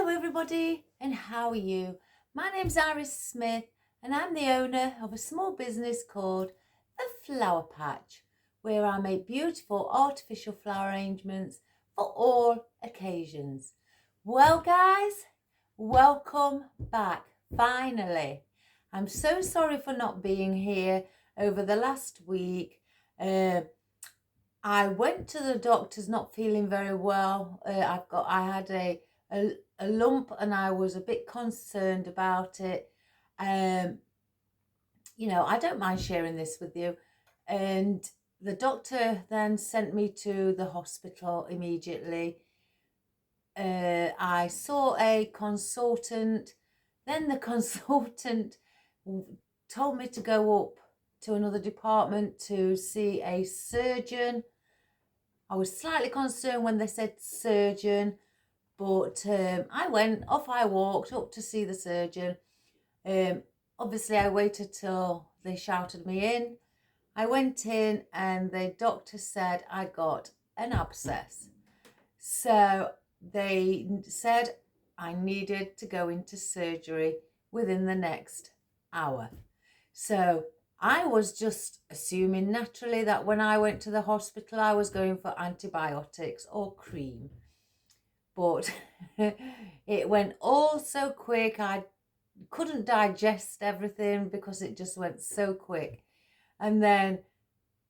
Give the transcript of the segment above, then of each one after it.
Hello everybody, and how are you? My name's Iris Smith and I'm the owner of a small business called The Flower Patch, where I make beautiful artificial flower arrangements for all occasions. Well guys, welcome back, finally. I'm so sorry for not being here over the last week. I went to the doctor's not feeling very well. I had a lump and I was a bit concerned about it. I don't mind sharing this with you. And the doctor then sent me to the hospital immediately. I saw a consultant. Then the consultant told me to go up to another department to see a surgeon. I was slightly concerned when they said surgeon, but I walked up to see the surgeon. Obviously, I waited till they shouted me in. I went in and the doctor said I got an abscess. So they said I needed to go into surgery within the next hour. So I was just assuming naturally that when I went to the hospital, I was going for antibiotics or cream. But it went all so quick. I couldn't digest everything because it just went so quick. And then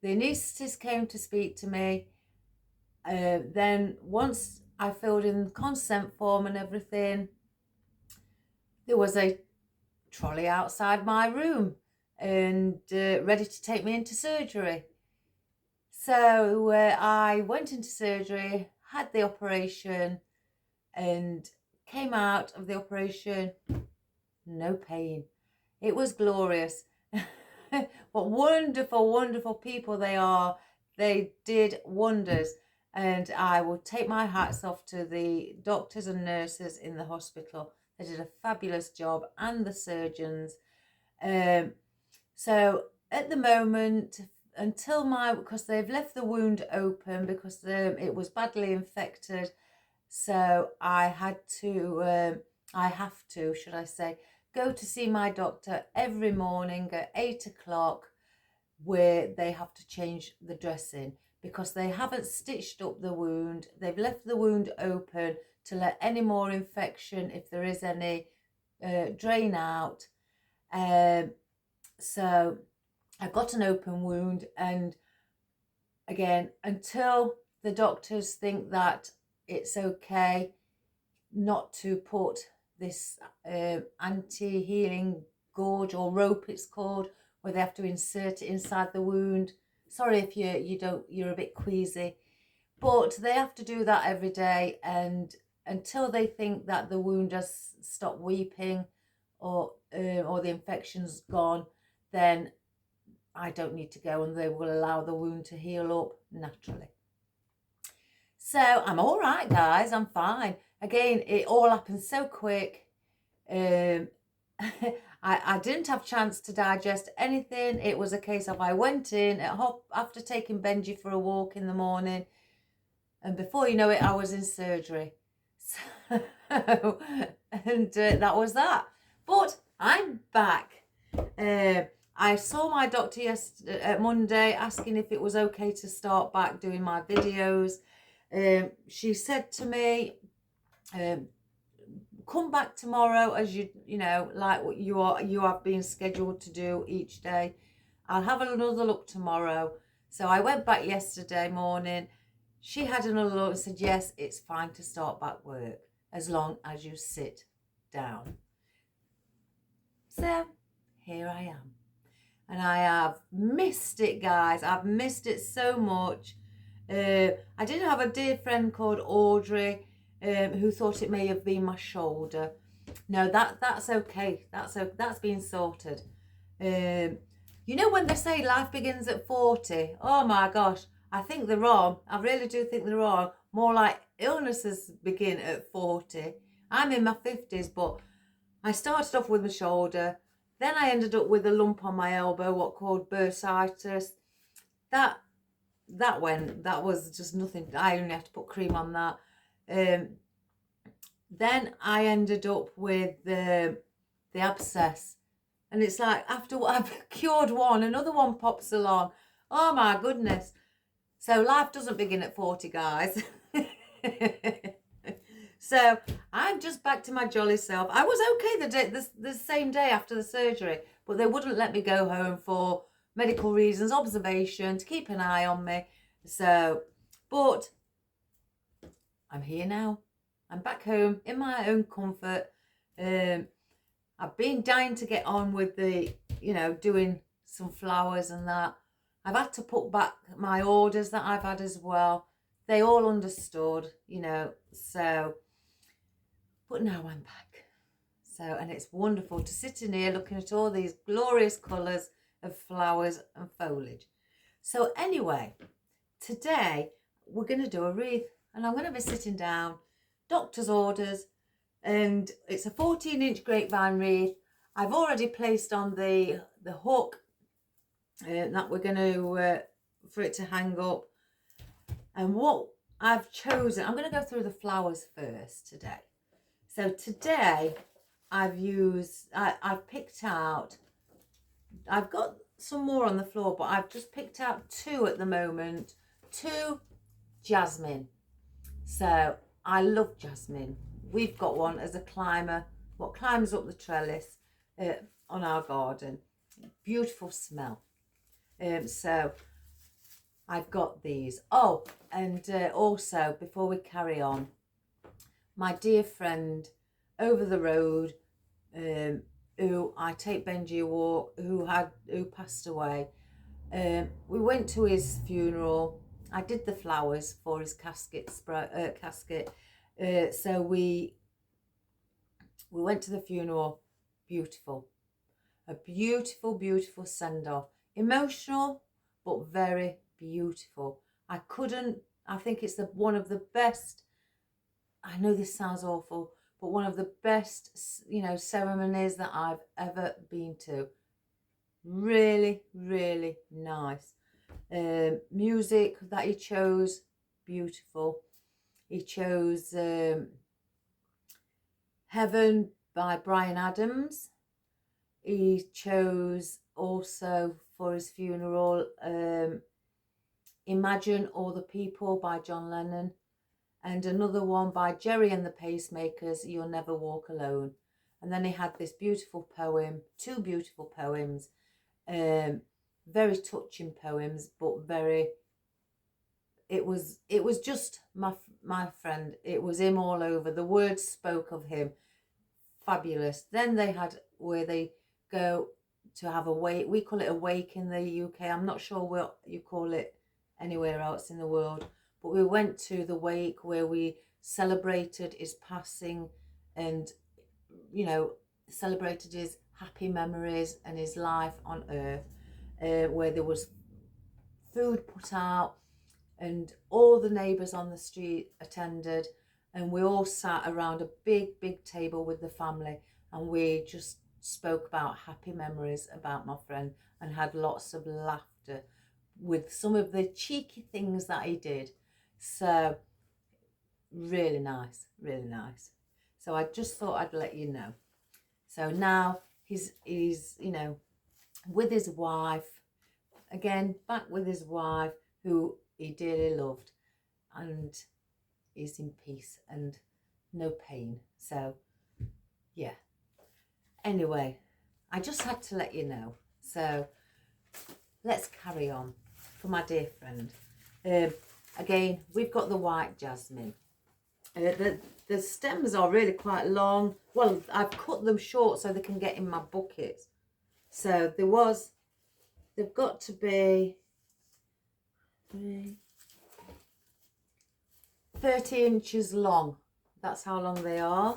the anaesthetist came to speak to me. Then once I filled in the consent form and everything, there was a trolley outside my room and ready to take me into surgery. So I went into surgery, had the operation, and came out of the operation, no pain. It was glorious. What wonderful, wonderful people they are. They did wonders. And I will take my hats off to the doctors and nurses in the hospital. They did a fabulous job, and the surgeons. So at the moment, because they've left the wound open because it was badly infected. So I have to, should I say, go to see my doctor every morning at 8 o'clock, where they have to change the dressing because they haven't stitched up the wound. They've left the wound open to let any more infection, if there is any, drain out. So I've got an open wound, and again, until the doctors think that it's okay not to put this anti-healing gauge or rope, it's called, where they have to insert it inside the wound. Sorry if you're a bit queasy, but they have to do that every day, and until they think that the wound has stopped weeping or the infection's gone, then I don't need to go, and they will allow the wound to heal up naturally. So I'm all right, guys. I'm fine. Again, it all happened so quick. I didn't have a chance to digest anything. It was a case of I went in after taking Benji for a walk in the morning, and before you know it, I was in surgery. So, and that was that. But I'm back. I saw my doctor Monday asking if it was okay to start back doing my videos. She said to me, come back tomorrow as you like what you have been scheduled to do each day. I'll have another look tomorrow. So I went back yesterday morning. She had another look and said, yes, it's fine to start back work as long as you sit down. So here I am. And I have missed it, guys. I've missed it so much. I did have a dear friend called Audrey who thought it may have been my shoulder. No, that's okay. That's been sorted. You know when they say life begins at 40? Oh my gosh, I think they're wrong. I really do think they're wrong. More like illnesses begin at 40. I'm in my 50s, but I started off with my shoulder. Then I ended up with a lump on my elbow, what called bursitis. That was just nothing. I only have to put cream on that. then I ended up with the abscess. And it's like, after I've cured one, another one pops along. Oh my goodness. So life doesn't begin at 40, guys. So I'm just back to my jolly self. I was okay the same day after the surgery, but they wouldn't let me go home for medical reasons, observation, to keep an eye on me. So, but I'm here now. I'm back home in my own comfort. I've been dying to get on with the, doing some flowers and that. I've had to put back my orders that I've had as well. They all understood, so, but now I'm back. So, and it's wonderful to sit in here looking at all these glorious colours of flowers and foliage. So anyway, today we're going to do a wreath, and I'm going to be sitting down, doctor's orders, and it's a 14-inch grapevine wreath. I've already placed on the hook that we're going to, for it to hang up. And what I've chosen, I'm going to go through the flowers first today. So today I've picked out, I've got some more on the floor, but I've just picked out 2 at the moment. 2 jasmine. So I love jasmine. We've got one as a climber, what climbs up the trellis on our garden. Beautiful smell. So I've got these. Oh, and also, before we carry on, my dear friend over the road, who I take Benji a walk, who passed away. We went to his funeral. I did the flowers for his casket. So we went to the funeral. Beautiful. A beautiful, beautiful send-off. Emotional, but very beautiful. I think it's one of the best, I know this sounds awful, but one of the best, ceremonies that I've ever been to. Really, really nice. Music that he chose, beautiful. He chose Heaven by Bryan Adams. He chose also for his funeral Imagine All the People by John Lennon, and another one by Jerry and the Pacemakers, You'll Never Walk Alone. And then he had this beautiful poem, 2 beautiful poems, very touching poems, but it was just my friend. It was him all over. The words spoke of him. Fabulous. Then they had where they go to have a wake. We call it a wake in the UK. I'm not sure what you call it anywhere else in the world. But we went to the wake where we celebrated his passing and, celebrated his happy memories and his life on earth, where there was food put out and all the neighbours on the street attended, and we all sat around a big, big table with the family, and we just spoke about happy memories about my friend and had lots of laughter with some of the cheeky things that he did. So really nice, really nice. So I just thought I'd let you know. So now he's with his wife, again, back with his wife, who he dearly loved, and he's in peace and no pain. So yeah, anyway, I just had to let you know. So let's carry on for my dear friend. Again, we've got the white jasmine. The stems are really quite long. Well, I've cut them short so they can get in my bucket. So they've got to be 30 inches long. That's how long they are.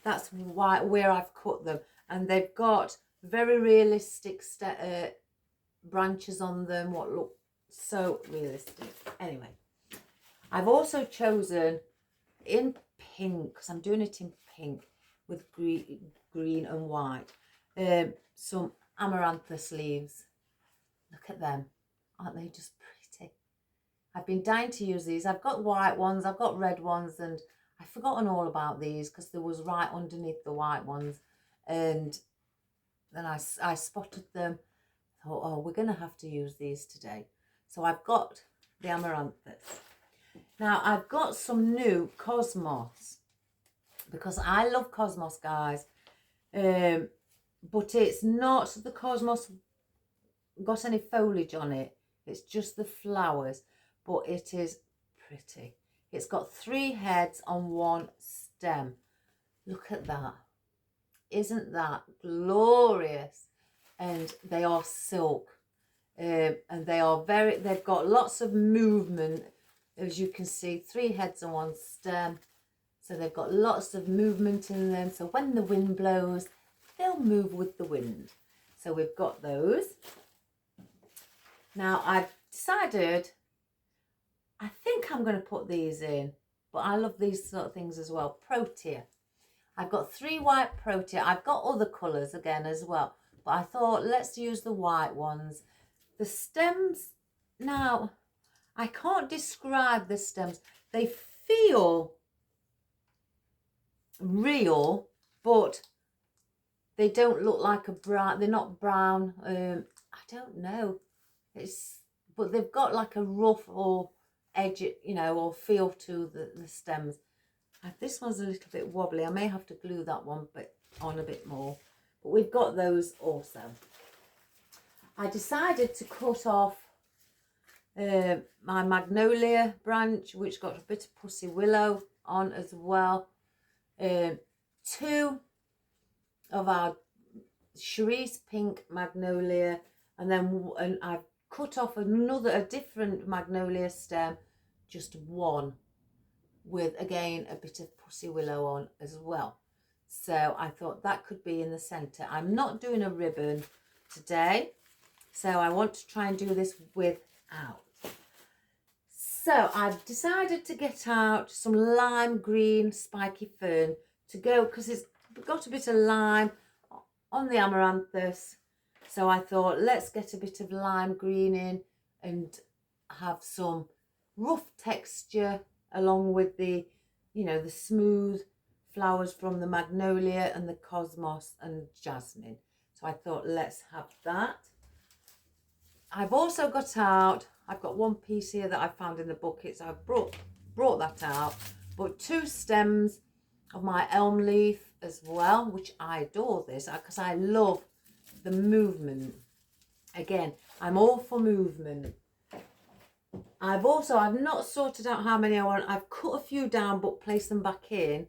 That's where I've cut them. And they've got very realistic branches on them, what look so realistic. Anyway, I've also chosen in pink, because I'm doing it in pink with green and white, some amaranthus leaves. Look at them. Aren't they just pretty? I've been dying to use these. I've got white ones, I've got red ones, and I've forgotten all about these because there was right underneath the white ones. And then I spotted them. Thought, oh, we're going to have to use these today. So I've got the amaranthus. Now I've got some new cosmos because I love cosmos, guys. But it's not the cosmos got any foliage on it. It's just the flowers, but it is pretty. It's got 3 heads on 1 stem. Look at that. Isn't that glorious? And they are silk. And they are they've got lots of movement. As you can see, 3 heads on 1 stem. So they've got lots of movement in them. So when the wind blows, they'll move with the wind. So we've got those. Now I've decided, I think I'm going to put these in. But I love these sort of things as well. Protea. I've got 3 white protea. I've got other colours again as well. But I thought, let's use the white ones. The stems, now, I can't describe the stems. They feel real, but they don't look like a brown. They're not brown. I don't know. But they've got like a rough or edge, you know, or feel to the stems. This one's a little bit wobbly. I may have to glue that one on a bit more. But we've got those also. I decided to cut off my magnolia branch, which got a bit of pussy willow on as well. 2 of our cerise pink magnolia, and I've cut off a different magnolia stem, just 1, with again a bit of pussy willow on as well. So I thought that could be in the center. I'm not doing a ribbon today, so I want to try and do this without. So I've decided to get out some lime green spiky fern to go, because it's got a bit of lime on the amaranthus. So I thought, let's get a bit of lime green in and have some rough texture along with the, you know, the smooth flowers from the magnolia and the cosmos and jasmine. So I thought, let's have that. I've also got out, I've got 1 piece here that I found in the bucket, so I've brought that out. But 2 stems of my elm leaf as well, which I adore this because I love the movement. Again, I'm all for movement. I've not sorted out how many I want. I've cut a few down but placed them back in.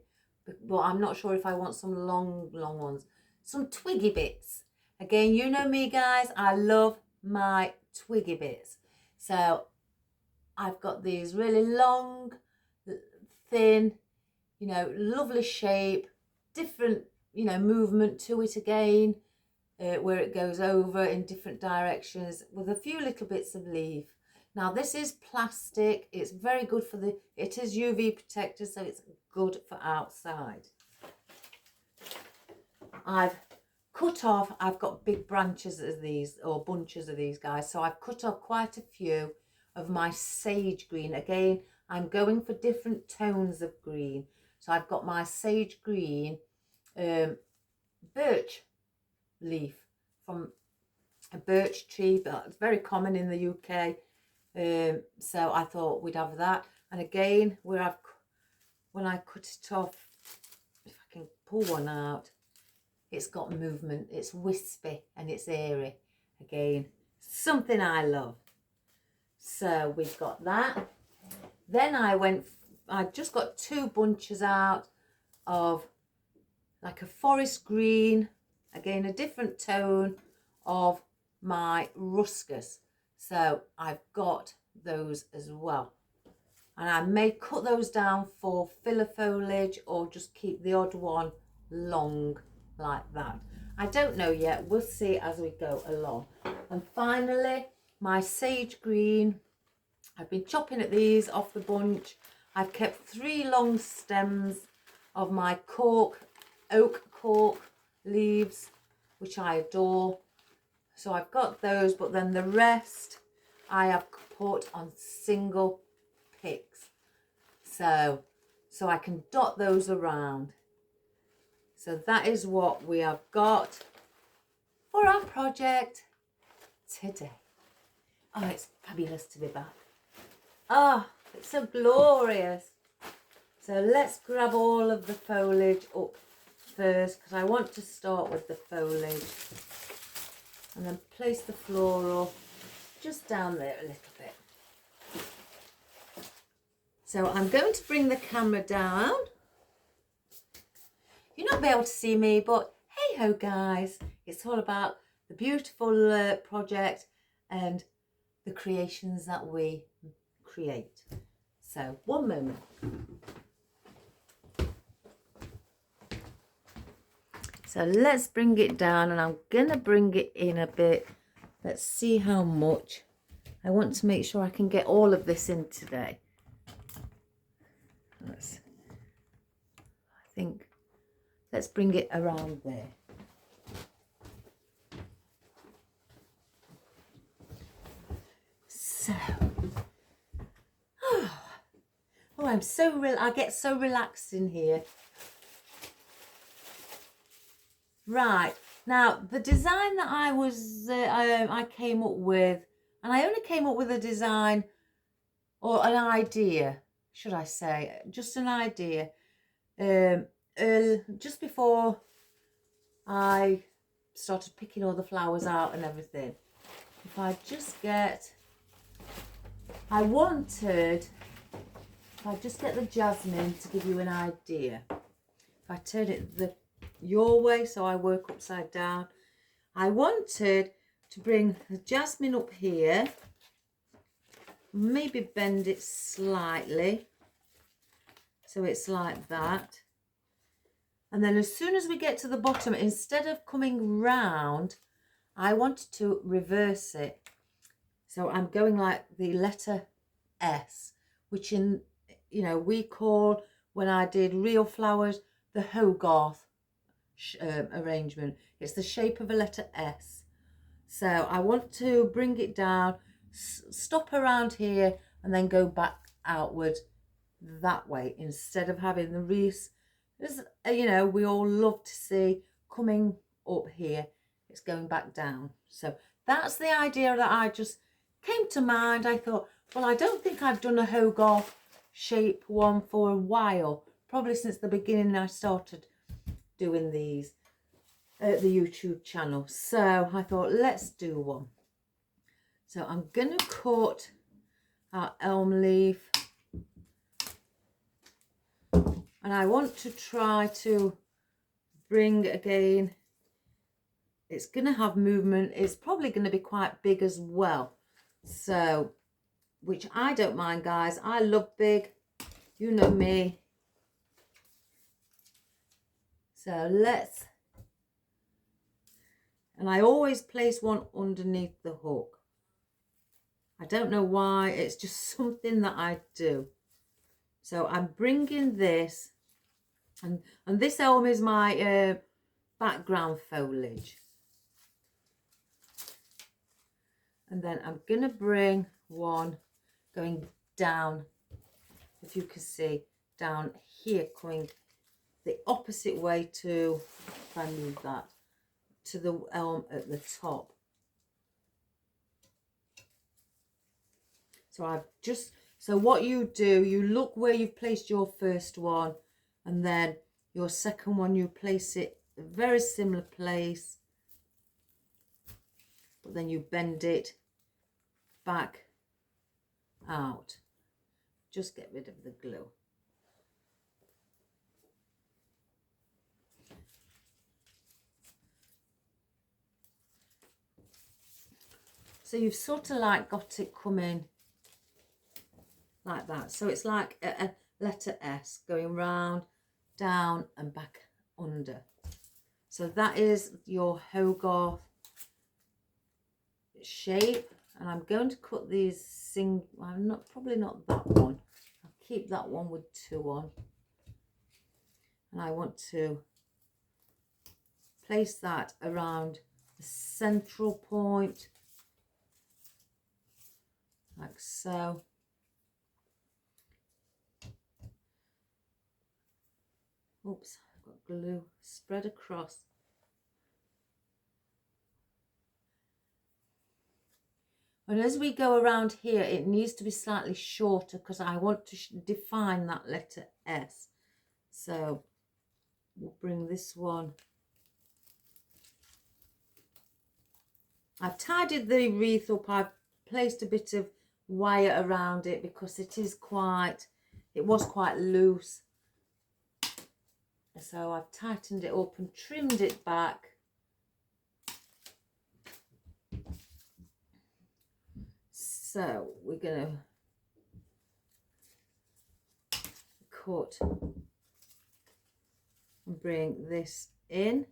But I'm not sure if I want some long ones. Some twiggy bits. Again, you know me, guys. I love my twiggy bits. So I've got these really long, thin, you know, lovely shape, different, you know, movement to it again, where it goes over in different directions with a few little bits of leaf. Now this is plastic. It's very good for it is UV protected, so it's good for outside. I've got big branches of these, or bunches of these guys, so I've cut off quite a few of my sage green. Again, I'm going for different tones of green. So I've got my sage green birch leaf from a birch tree, but it's very common in the UK. So I thought we'd have that. And again, when I cut it off, if I can pull one out, it's got movement. It's wispy and it's airy. Again, something I love. So we've got that. Then I just got 2 bunches out of like a forest green, again a different tone of my ruscus. So I've got those as well. And I may cut those down for filler foliage or just keep the odd one long like that. I don't know yet. We'll see as we go along. And finally, my sage green. I've been chopping at these off the bunch. I've kept 3 long stems of my oak cork leaves, which I adore. So I've got those, but then the rest I have put on single picks. So so I can dot those around. So that is what we have got for our project today. Oh, it's fabulous to be back. Oh, it's so glorious. So let's grab all of the foliage up first, because I want to start with the foliage and then place the floral just down there a little bit. So I'm going to bring the camera down. You'll not be able to see me, but hey ho guys, it's all about the beautiful project and the creations that we create. So one moment. So let's bring it down, and I'm gonna bring it in a bit. Let's see how much. I want to make sure I can get all of this in today. I think let's bring it around there. So, oh, I'm so I get so relaxed in here. Right, now the design that I came up with, and I only came up with a design or an idea, should I say, just an idea, just before I started picking all the flowers out and everything. If I just get, if I just get the jasmine to give you an idea. If I turn it your way, so I work upside down. I wanted to bring the jasmine up here, maybe bend it slightly so it's like that, and then as soon as we get to the bottom, instead of coming round, I wanted to reverse it. So I'm going like the letter S, which we call, when I did real flowers, the Hogarth arrangement. It's the shape of a letter S. So I want to bring it down, stop around here, and then go back outward that way, instead of having the wreaths, we all love to see coming up here. It's going back down. So that's the idea that I just came to mind. I thought, well, I don't think I've done a Hogarth shape one for a while, probably since the beginning I started doing these at the YouTube channel. So I thought, let's do one. So I'm gonna cut our elm leaf, and I want to try to bring, again, it's gonna have movement, it's probably gonna be quite big as well, so, which I don't mind, guys. I love big, you know me. So let's, and I always place one underneath the hook. I don't know why, it's just something that I do. So I'm bringing this, and this elm is my background foliage. And then I'm gonna bring one going down, if you can see, down here, coming the opposite way to, if I move that, to the elm at the top. So I've just, so what you do, you look where you've placed your first one, and then your second one, you place it a very similar place, but then you bend it back out. Just get rid of the glue. So you've sort of like got it coming like that. So it's like a letter S going round, down and back under. So that is your Hogarth shape. And I'm going to cut these probably not that one. I'll keep that one with 2 on. And I want to place that around the central point, like so. Oops, I've got glue spread across. And as we go around here, it needs to be slightly shorter because I want to define that letter S. So we'll bring this one. I've tidied the wreath up. I've placed a bit of wire around it because it was quite loose. So I've tightened it up and trimmed it back. So we're going to cut and bring this in.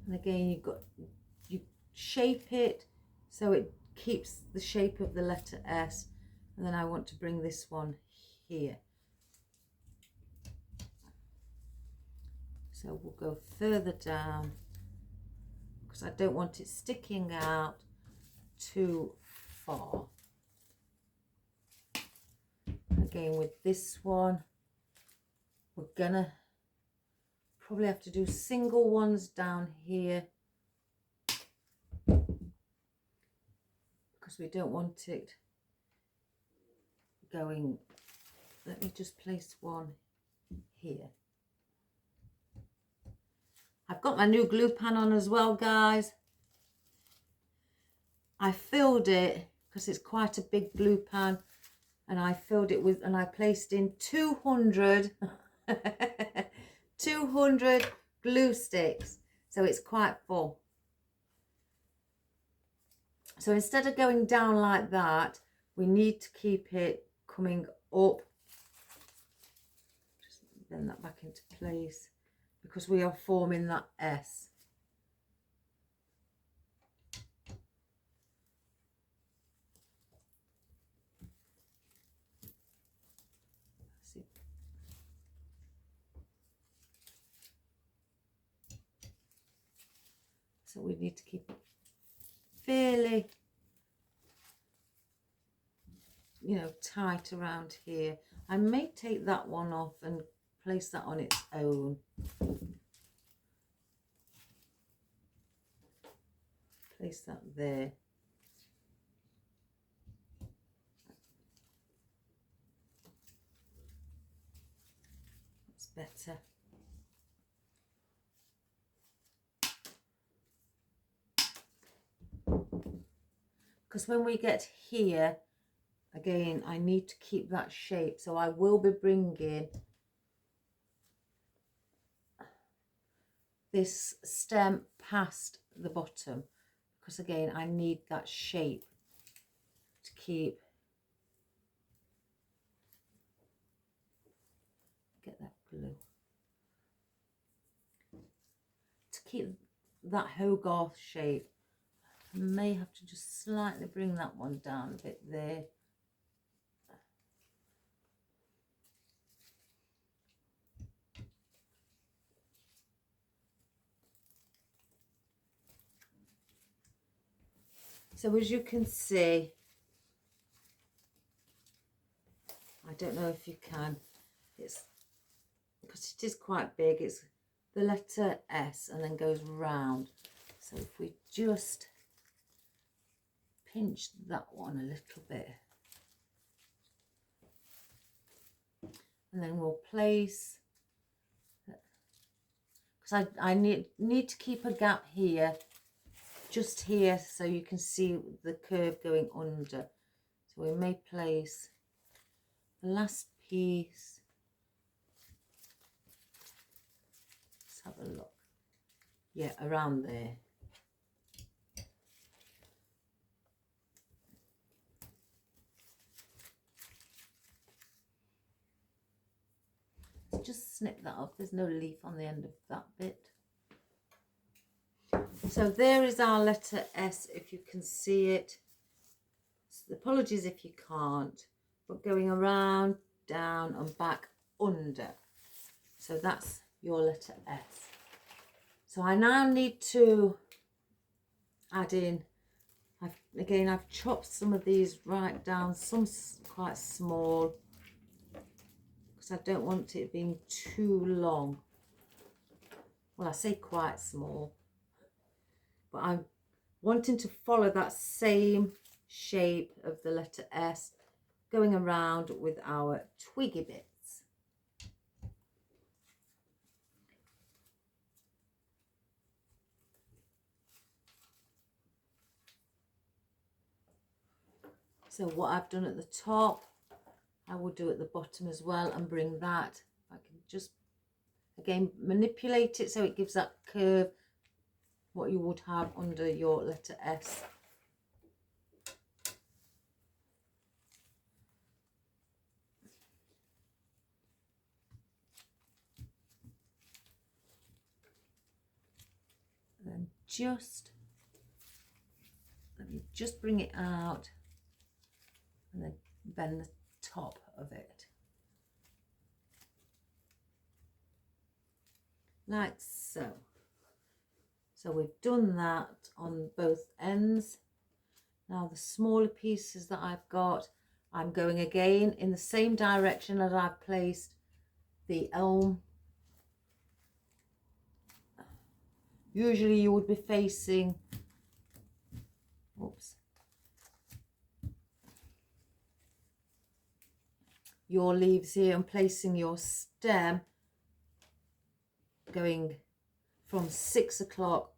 And again, you shape it so it keeps the shape of the letter S. And then I want to bring this one here. So we'll go further down because I don't want it sticking out too far. Again, with this one, we're gonna probably have to do single ones down here because we don't want it going. Let me just place one here. I've got my new glue pan on as well, guys. I filled it because it's quite a big glue pan, and I filled it with, and I placed in 200 200 glue sticks, so it's quite full. So instead of going down like that, we need to keep it coming up. Just bend that back into place because we are forming that S. So we need to keep it fairly, tight around here. I may take that one off and place that on its own. Place that there. That's better. Because when we get here, again, I need to keep that shape. So I will be bringing this stem past the bottom because, again, I need that shape to keep. Get that glue. To keep that Hogarth shape. I may have to just slightly bring that one down a bit there. So as you can see, I don't know if you can, it's because it is quite big, it's the letter S and then goes round. So if we just pinch that one a little bit, and then we'll place, because I need to keep a gap here, just here, so you can see the curve going under. So we may place the last piece. Let's have a look. Yeah, around there. Just snip that off. There's no leaf on the end of that bit. So there is our letter S, if you can see it. So apologies if you can't, but going around, down and back under. So that's your letter S. So I now need to add in, I've chopped some of these right down, some quite small, because I don't want it being too long. Well, I say quite small, but I'm wanting to follow that same shape of the letter S, going around with our twiggy bits. So what I've done at the top, I will do at the bottom as well, and bring that, I can just again manipulate it so it gives that curve what you would have under your letter S. And then let me just bring it out and then bend the top of it. Like so. So we've done that on both ends. Now the smaller pieces that I've got, I'm going again in the same direction as I've placed the elm. Usually you would be facing, oops, your leaves here and placing your stem going from 6 o'clock,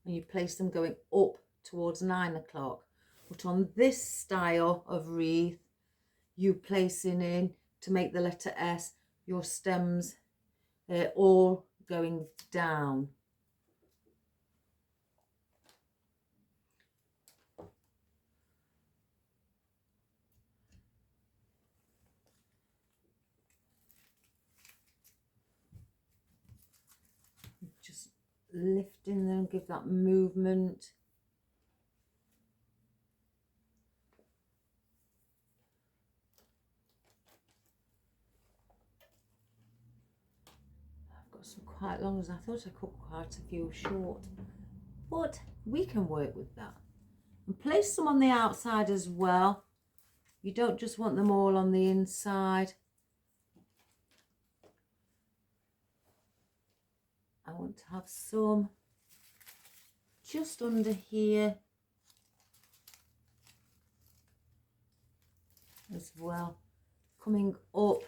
and you place them going up towards 9 o'clock. But on this style of wreath, you placing in to make the letter S, your stems all going down. Just lifting them, give that movement. I've got some quite long ones. I thought I cut quite a few short, but we can work with that. And place them on the outside as well. You don't just want them all on the inside. I want to have some just under here as well, coming up.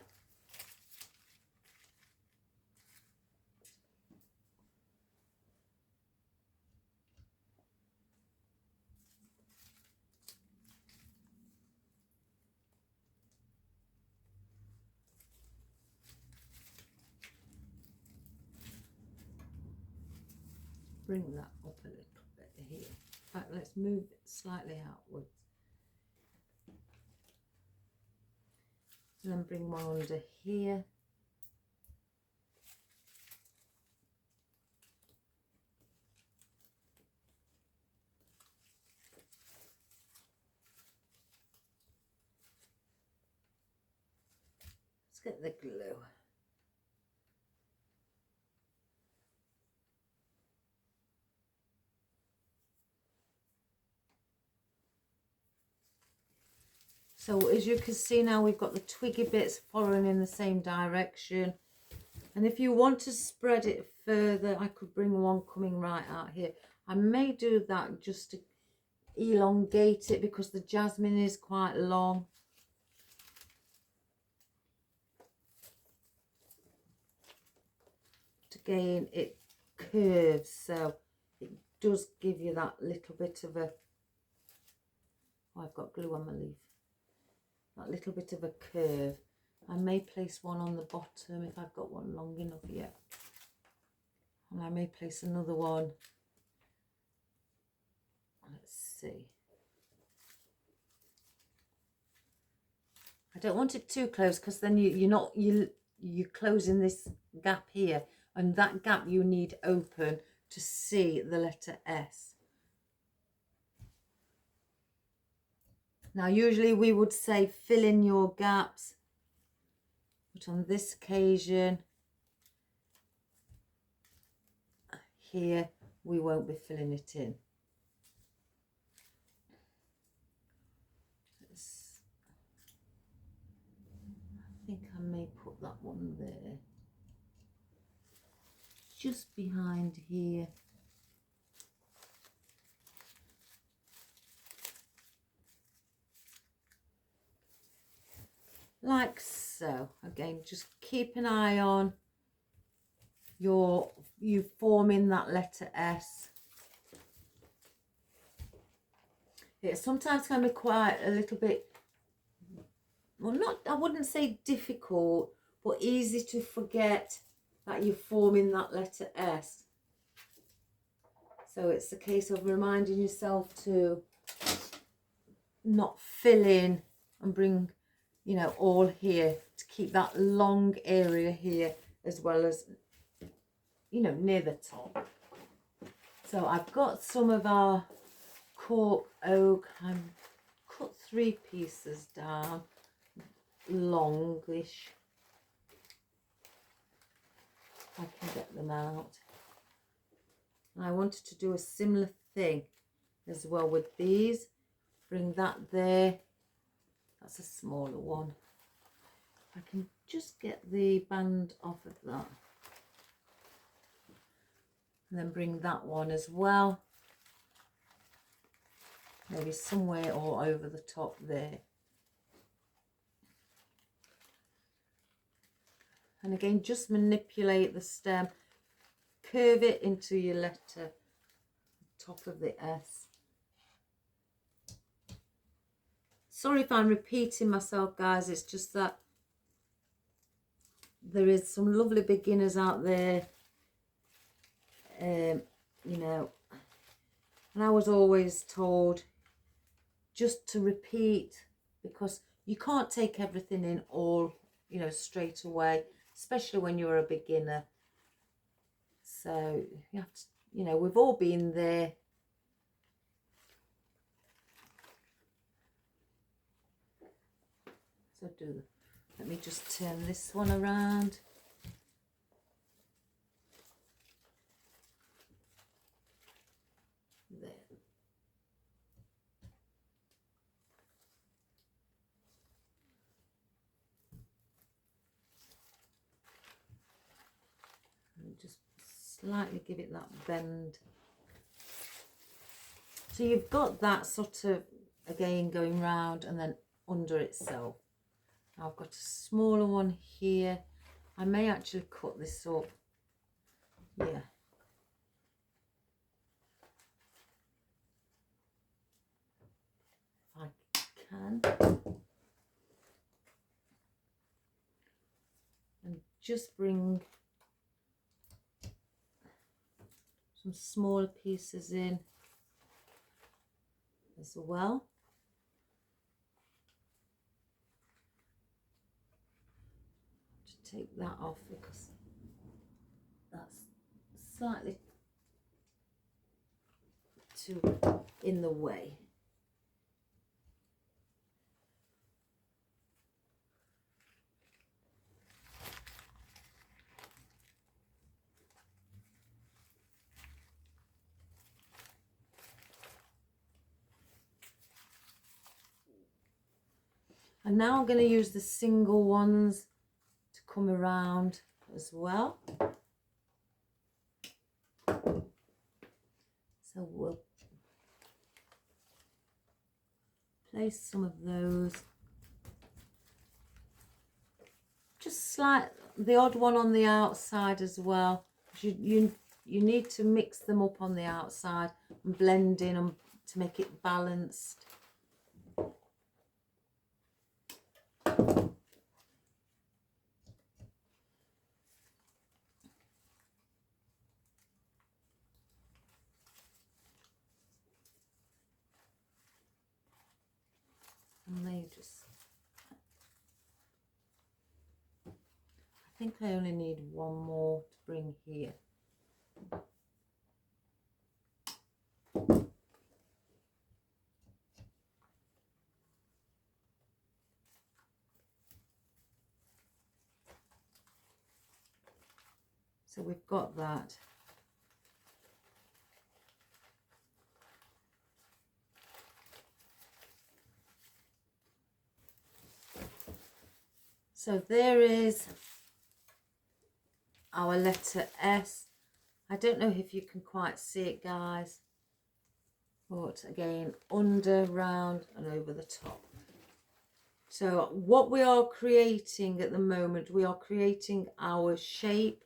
Bring that up a little bit here. In fact, let's move it slightly outwards. And then bring one under here. Let's get the glue. So as you can see now, we've got the twiggy bits following in the same direction. And if you want to spread it further, I could bring one coming right out here. I may do that just to elongate it because the jasmine is quite long. Again, it curves, so it does give you that little bit of a, oh, I've got glue on my leaf. That little bit of a curve. I may place one on the bottom if I've got one long enough yet. And I may place another one. Let's see. I don't want it too close because then you're closing this gap here, and that gap you need open to see the letter S. Now, usually we would say fill in your gaps, but on this occasion, here, we won't be filling it in. I think I may put that one there, just behind here. Like so. Again, just keep an eye on you forming that letter S. It sometimes can be quite a little bit, well, not, I wouldn't say difficult, but easy to forget that you're forming that letter S. So it's a case of reminding yourself to not fill in and bring, you know, all here, to keep that long area here as well as, you know, near the top. So I've got some of our Cork oak. I cut 3 pieces down, longish. I can get them out. And I wanted to do a similar thing as well with these. Bring that there. That's a smaller one. I can just get the band off of that. And then bring that one as well. Maybe somewhere or over the top there. And again, just manipulate the stem. Curve it into your letter, top of the S. Sorry if I'm repeating myself, guys. It's just that there is some lovely beginners out there, you know, and I was always told just to repeat, because you can't take everything in all, you know, straight away, especially when you're a beginner. So you have to, you know, we've all been there. So let me just turn this one around. There. And just slightly give it that bend. So you've got that sort of, again, going round and then under itself. I've got a smaller one here. I may actually cut this up. Yeah. If I can. And just bring some smaller pieces in as well. To take that off because that's slightly too in the way. And now I'm going to use the single ones to come around as well. So we'll place some of those. Just like the odd one on the outside as well. You need to mix them up on the outside and blend in them to make it balanced. And they just, I think I only need one more to bring here. So we've got that. So there is our letter S. I don't know if you can quite see it, guys, but again, under, round and over the top. So what we are creating at the moment, we are creating our shape,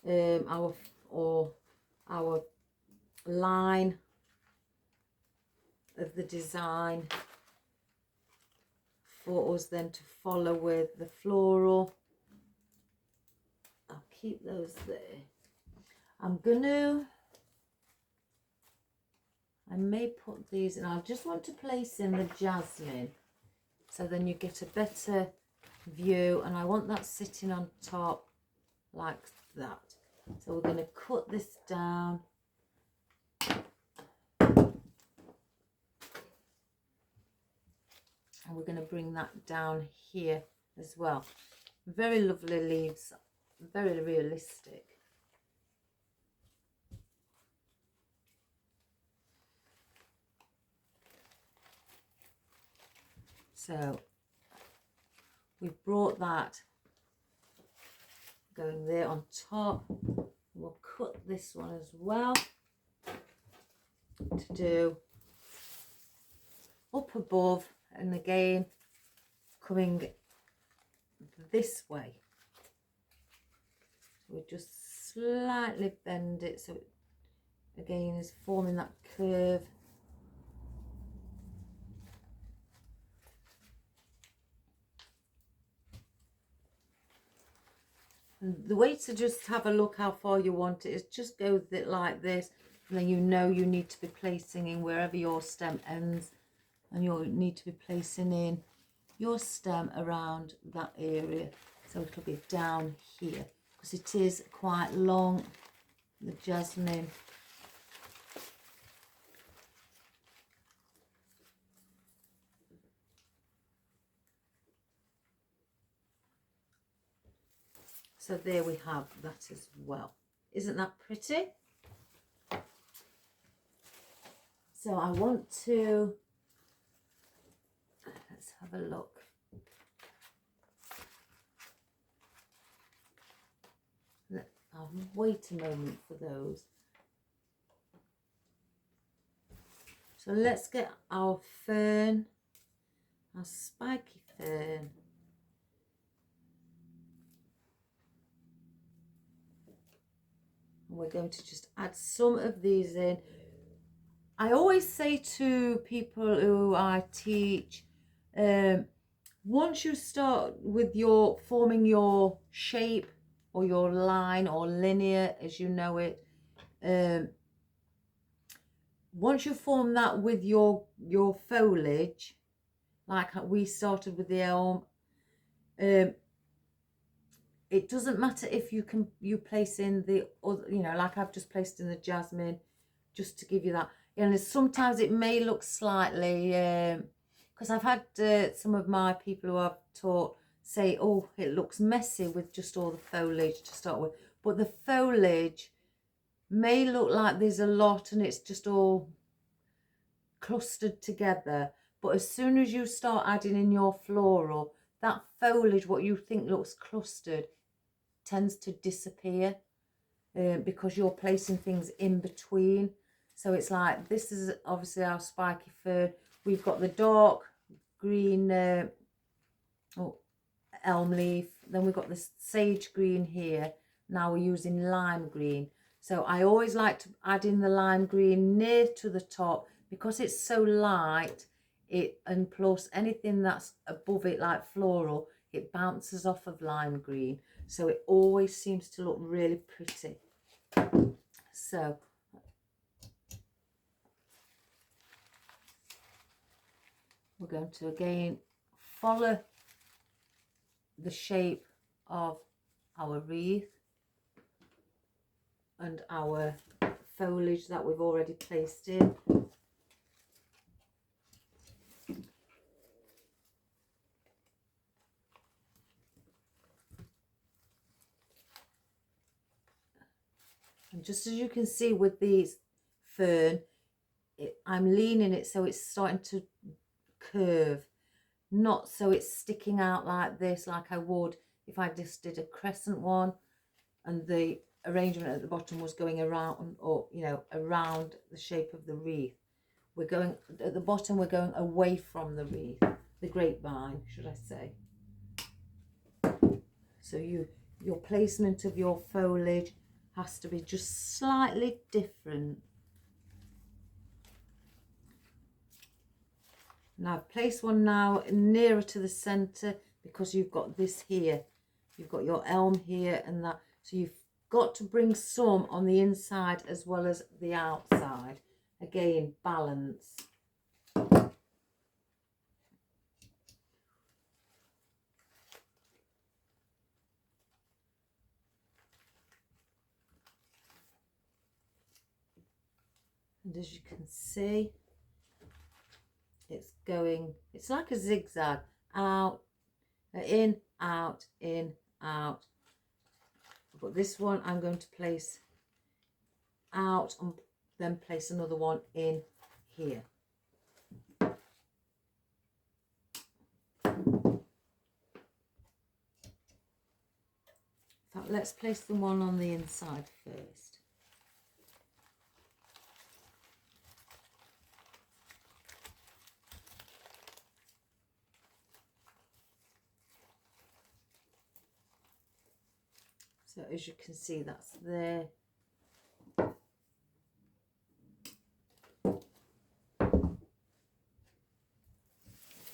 our line of the design for us then to follow with the floral. I'll keep those there. I may put these in. I just want to place in the jasmine, so then you get a better view, and I want that sitting on top like that. So we're going to cut this down. And we're going to bring that down here as well. Very lovely leaves, very realistic. So we've brought that going there on top. We'll cut this one as well to do up above, and again coming this way. So we just slightly bend it so it again is forming that curve. And the way to just have a look how far you want it is just go with it like this, and then you know you need to be placing in wherever your stem ends, and you'll need to be placing in your stem around that area. So it'll be down here because it is quite long, the jasmine. So there we have that as well. Isn't that pretty? So I want to, let's have a look. I'll wait a moment for those. So let's get our fern, our spiky fern. And we're going to just add some of these in. I always say to people who I teach, once you start with your forming your shape or your line or linear as you know it, once you form that with your foliage, like we started with the elm, it doesn't matter if you place in the other, you know, like I've just placed in the jasmine, just to give you that. And sometimes it may look slightly, because I've had some of my people who I've taught say, oh, it looks messy with just all the foliage to start with. But the foliage may look like there's a lot and it's just all clustered together. But as soon as you start adding in your floral, that foliage, what you think looks clustered, tends to disappear because you're placing things in between. So it's like, this is obviously our spiky fern. We've got the dark green elm leaf. Then we've got this sage green here. Now we're using lime green. So I always like to add in the lime green near to the top because it's so light. And plus anything that's above it, like floral, it bounces off of lime green. So it always seems to look really pretty. So we're going to again follow the shape of our wreath and our foliage that we've already placed in. And just as you can see with these fern, I'm leaning it so it's starting to curve. not so it's sticking out like this, like I would if I just did a crescent one and the arrangement at the bottom was going around, or you know, around the shape of the wreath. We're going at the bottom, we're going away from the wreath, the grapevine, should I say. So your placement of your foliage has to be just slightly different. Now I've placed one now nearer to the centre because you've got this here. You've got your elm here and that. So you've got to bring some on the inside as well as the outside. Again, balance. And as you can see, it's going, it's like a zigzag, out, in, out, in, out. But this one I'm going to place out and then place another one in here. In fact, let's place the one on the inside first. So as you can see, that's there.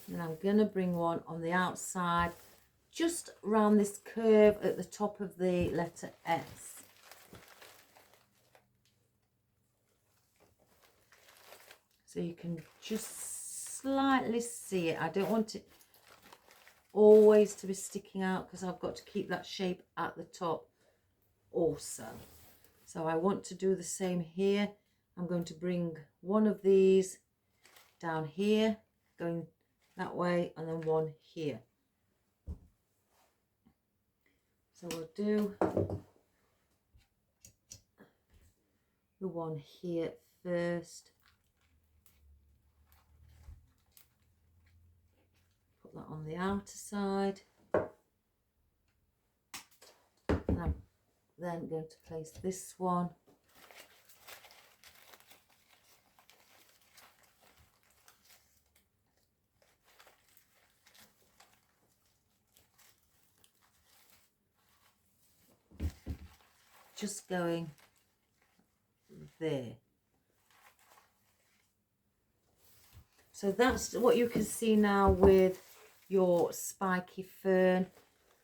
And I'm going to bring one on the outside, just around this curve at the top of the letter S. So you can just slightly see it. I don't want it always to be sticking out because I've got to keep that shape at the top also. So I want to do the same here. I'm going to bring one of these down here, going that way, and then one here. So we'll do the one here first. Put that on the outer side. And I'm then going to place this one just going there. So that's what you can see now with your spiky fern.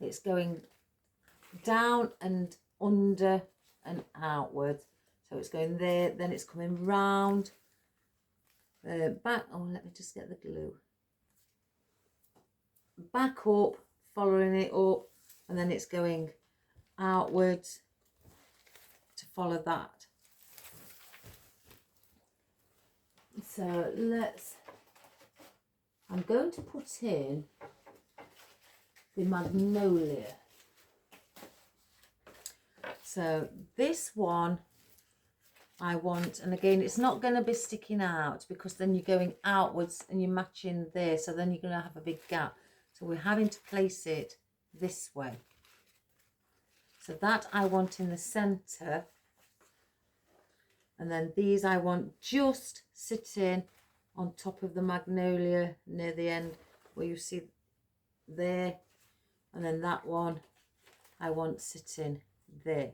It's going down and under and outwards. So it's going there, then it's coming round, back. Oh, let me just get the glue. Back up, following it up, and then it's going outwards to follow that. So I'm going to put in the magnolia. So this one I want, and again, it's not going to be sticking out because then you're going outwards and you're matching there. So then you're going to have a big gap. So we're having to place it this way. So that I want in the center. And then these I want just sitting on top of the magnolia near the end where you see there. And then that one I want sitting there.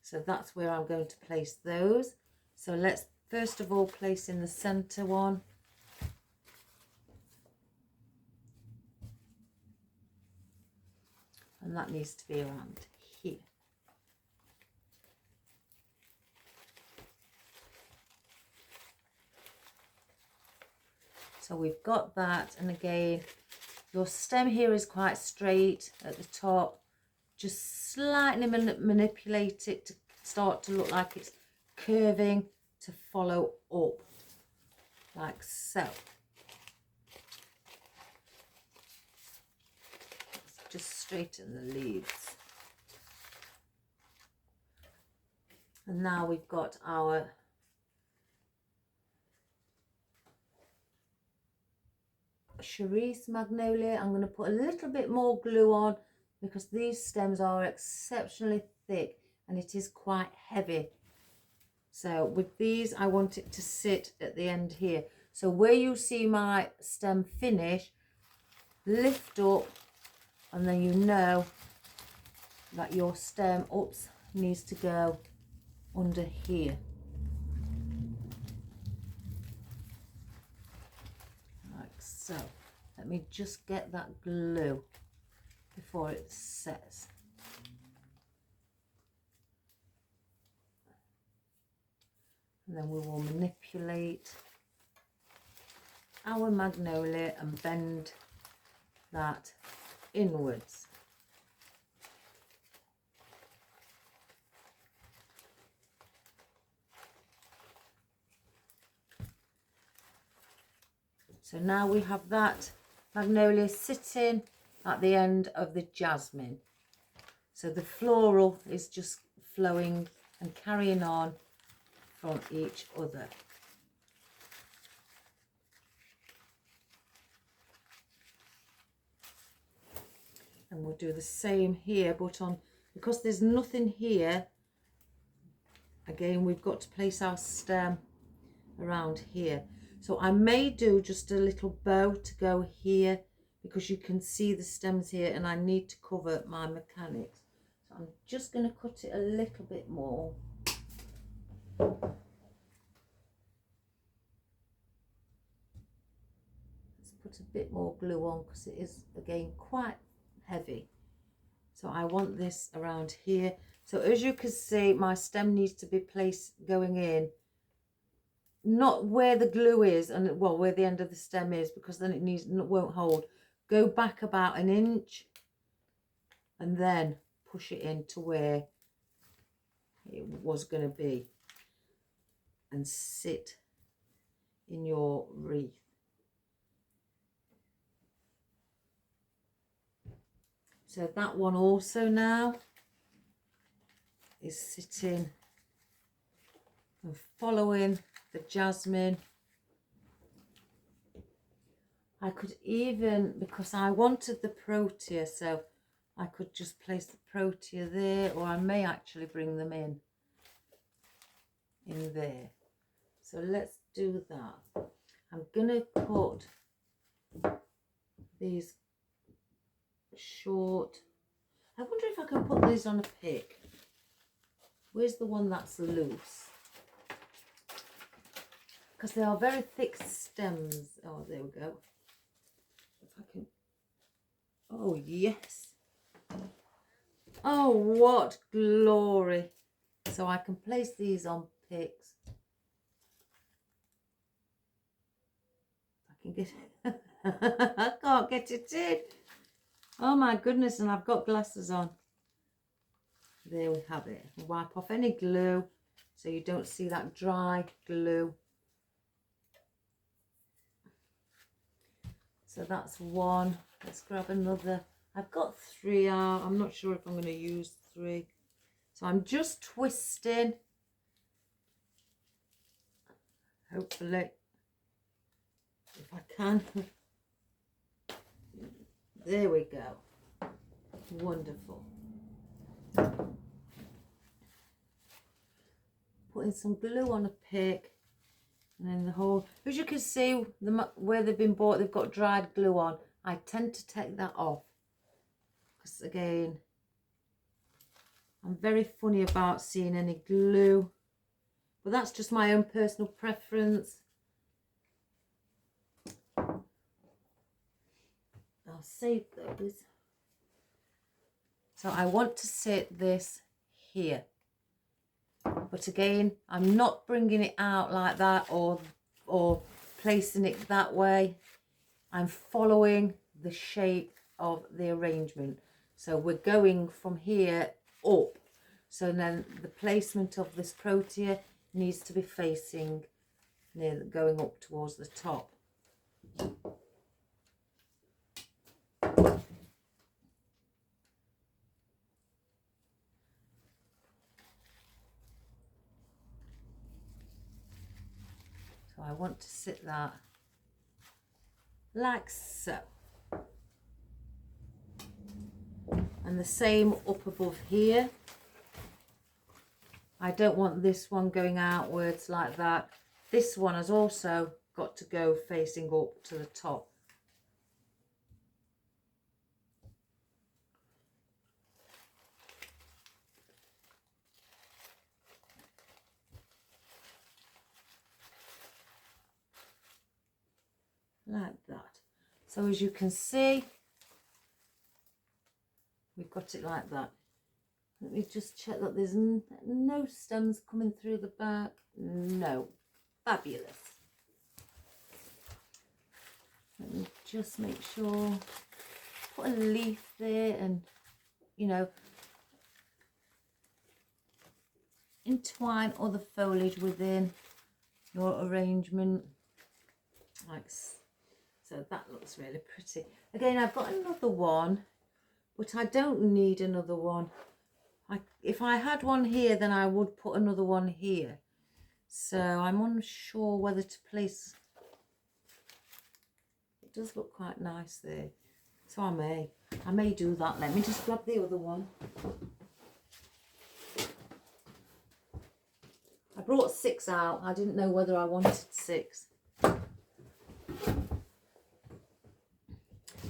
So that's where I'm going to place those. So let's first of all place in the center one. And that needs to be around here. So we've got that, and again, your stem here is quite straight at the top. Just slightly manipulate it to start to look like it's curving to follow up, like so. Just straighten the leaves. And now we've got our cerise magnolia. I'm going to put a little bit more glue on because these stems are exceptionally thick and it is quite heavy. So with these, I want it to sit at the end here. So where you see my stem finish, lift up, and then you know that your stem needs to go under here. Like so. Let me just get that glue before it sets. And then we will manipulate our magnolia and bend that inwards. So now we have that magnolia sitting at the end of the jasmine. So the floral is just flowing and carrying on from each other. And we'll do the same here, but because there's nothing here, again we've got to place our stem around here. So I may do just a little bow to go here because you can see the stems here and I need to cover my mechanics. So I'm just going to cut it a little bit more. Let's put a bit more glue on because it is again quite heavy. So I want this around here. So as you can see, my stem needs to be placed going in, not where the glue is and well where the end of the stem is, because then it won't hold. Go back about an inch and then push it into where it was going to be and sit in your wreath. So that one also now is sitting and following the jasmine. I could even, because I wanted the protea, so I could just place the protea there, or I may actually bring them in there. So let's do that. I'm gonna cut these short. I wonder if I can put these on a pick. Where's the one that's loose? Because they are very thick stems. Oh, there we go. If I can. Oh, yes. Oh, what glory. So I can place these on picks. I can get it. I can't get it in. Oh my goodness, and I've got glasses on. There we have it. Wipe off any glue so you don't see that dry glue. So that's one. Let's grab another. I've got 3 out. I'm not sure if I'm going to use 3. So I'm just twisting. Hopefully, if I can. There we go. Wonderful. Putting some glue on a pick. And then the whole, as you can see, where they've been bought, they've got dried glue on. I tend to take that off. Because again, I'm very funny about seeing any glue. But that's just my own personal preference. I'll save those. So I want to sit this here. But again, I'm not bringing it out like that or placing it that way. I'm following the shape of the arrangement. So we're going from here up. So then the placement of this protea needs to be facing near, going up towards the top. So I want to sit that like so. And the same up above here. I don't want this one going outwards like that. This one has also got to go facing up to the top. Like that. So as you can see, we've got it like that. Let me just check that there's no stems coming through the back. No. Fabulous. Let me just make sure. Put a leaf there and, you know, entwine other foliage within your arrangement. Like so. That looks really pretty. Again, I've got another one, but I don't need another one. If I had one here, then I would put another one here. So I'm unsure whether to place. It does look quite nice there. So I may do that. Let me just grab the other one. I brought 6 out. I didn't know whether I wanted 6.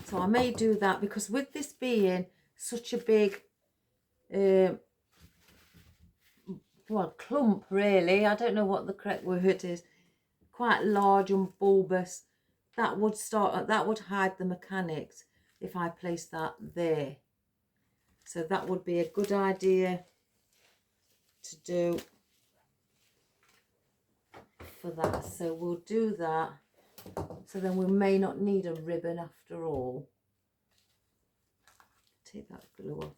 So I may do that because with this being such a big well, clump really, I don't know what the correct word is, quite large and bulbous, that would hide the mechanics if I place that there. So that would be a good idea to do for that. So we'll do that. So then we may not need a ribbon after all. Take that glue off.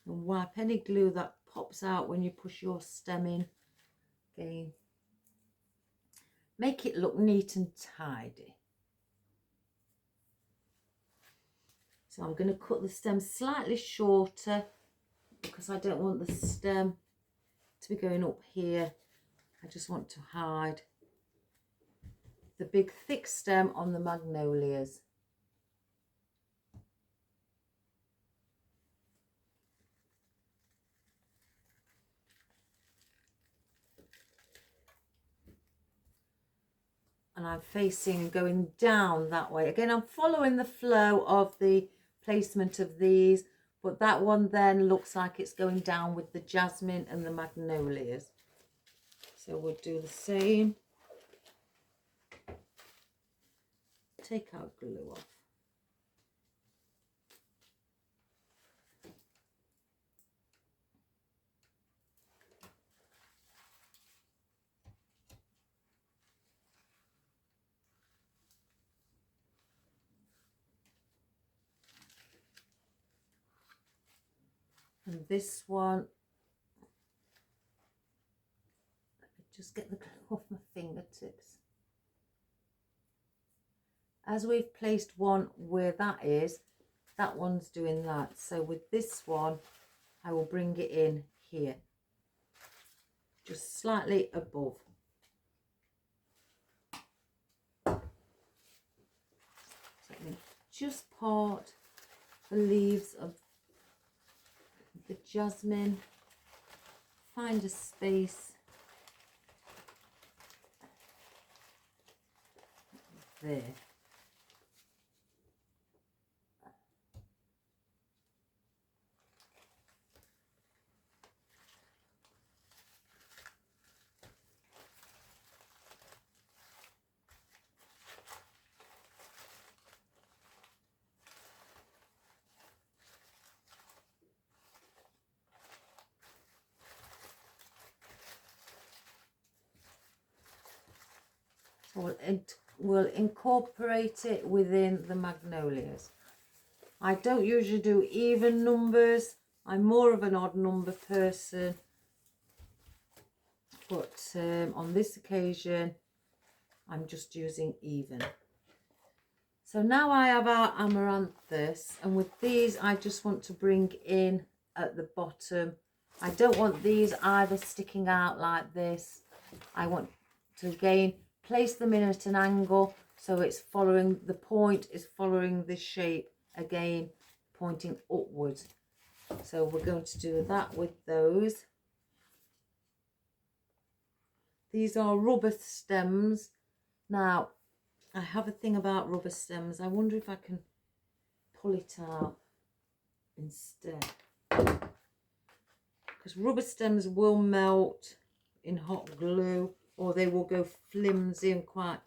And wipe any glue that pops out when you push your stem in. Again, make it look neat and tidy. So I'm going to cut the stem slightly shorter because I don't want the stem to be going up here. I just want to hide the big thick stem on the magnolias. And I'm facing going down that way. Again, I'm following the flow of the placement of these, but that one then looks like it's going down with the jasmine and the magnolias. So we'll do the same. Take our glue off. And this one, let me just get the glue off my fingertips. As we've placed one where that is, that one's doing that. So with this one, I will bring it in here, just slightly above. So let me just part the leaves of the jasmine, find a space there. So we'll incorporate it within the magnolias. I don't usually do even numbers. I'm more of an odd number person. But on this occasion, I'm just using even. So now I have our amaranthus. And with these, I just want to bring in at the bottom. I don't want these either sticking out like this. I want to again place them in at an angle so it's following, the point is following the shape again, pointing upwards. So we're going to do that with those. These are rubber stems. Now, I have a thing about rubber stems. I wonder if I can pull it out instead. Because rubber stems will melt in hot glue, or they will go flimsy and quite...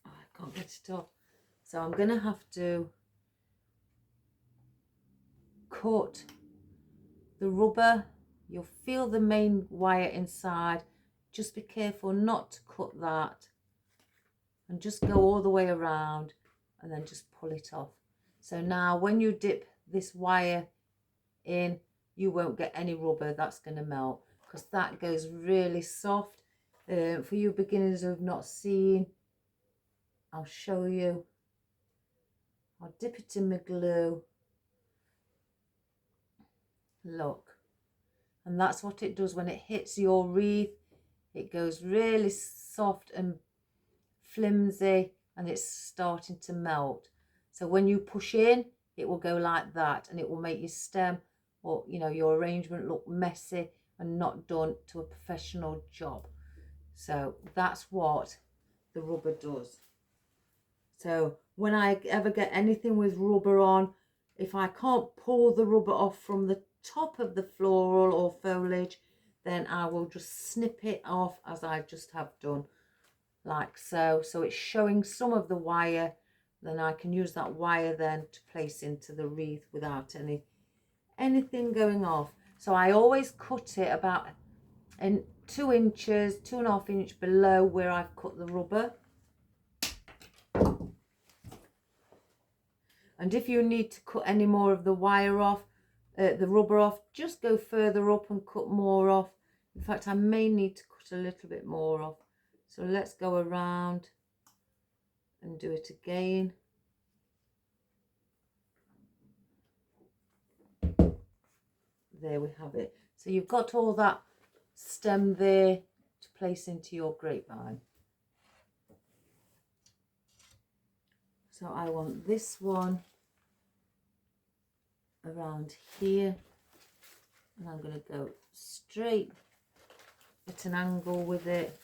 Oh, I can't get it off. So I'm going to have to cut the rubber. You'll feel the main wire inside. Just be careful not to cut that. And just go all the way around and then just pull it off. So now when you dip this wire in, you won't get any rubber that's going to melt, because that goes really soft. For you beginners who have not seen, I'll show you. I'll dip it in my glue. Look. And that's what it does when it hits your wreath. It goes really soft and flimsy, and it's starting to melt. So when you push in, it will go like that, and it will make your stem, or you know, your arrangement look messy and not done to a professional job. So that's what the rubber does. So when I ever get anything with rubber on, if I can't pull the rubber off from the top of the floral or foliage, then I will just snip it off, as I just have done, like so. So it's showing some of the wire. Then I can use that wire then to place into the wreath without anything going off. So I always cut it about 2 inches, 2.5 inches below where I've cut the rubber. And if you need to cut any more of the wire off, the rubber off, just go further up and cut more off. In fact, I may need to cut a little bit more off. So let's go around and do it again. There we have it. So you've got all that stem there to place into your grapevine. So I want this one around here, and I'm going to go straight at an angle with it.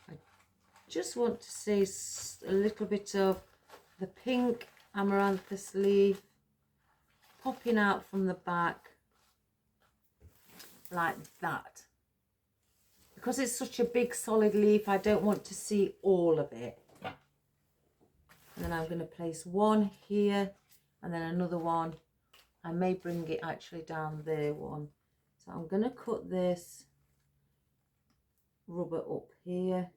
I just want to see a little bit of the pink amaranthus leaf popping out from the back like that. Because it's such a big solid leaf, I don't want to see all of it. And then I'm going to place one here and then another one. I may bring it actually down there one. So I'm going to cut this rubber up here.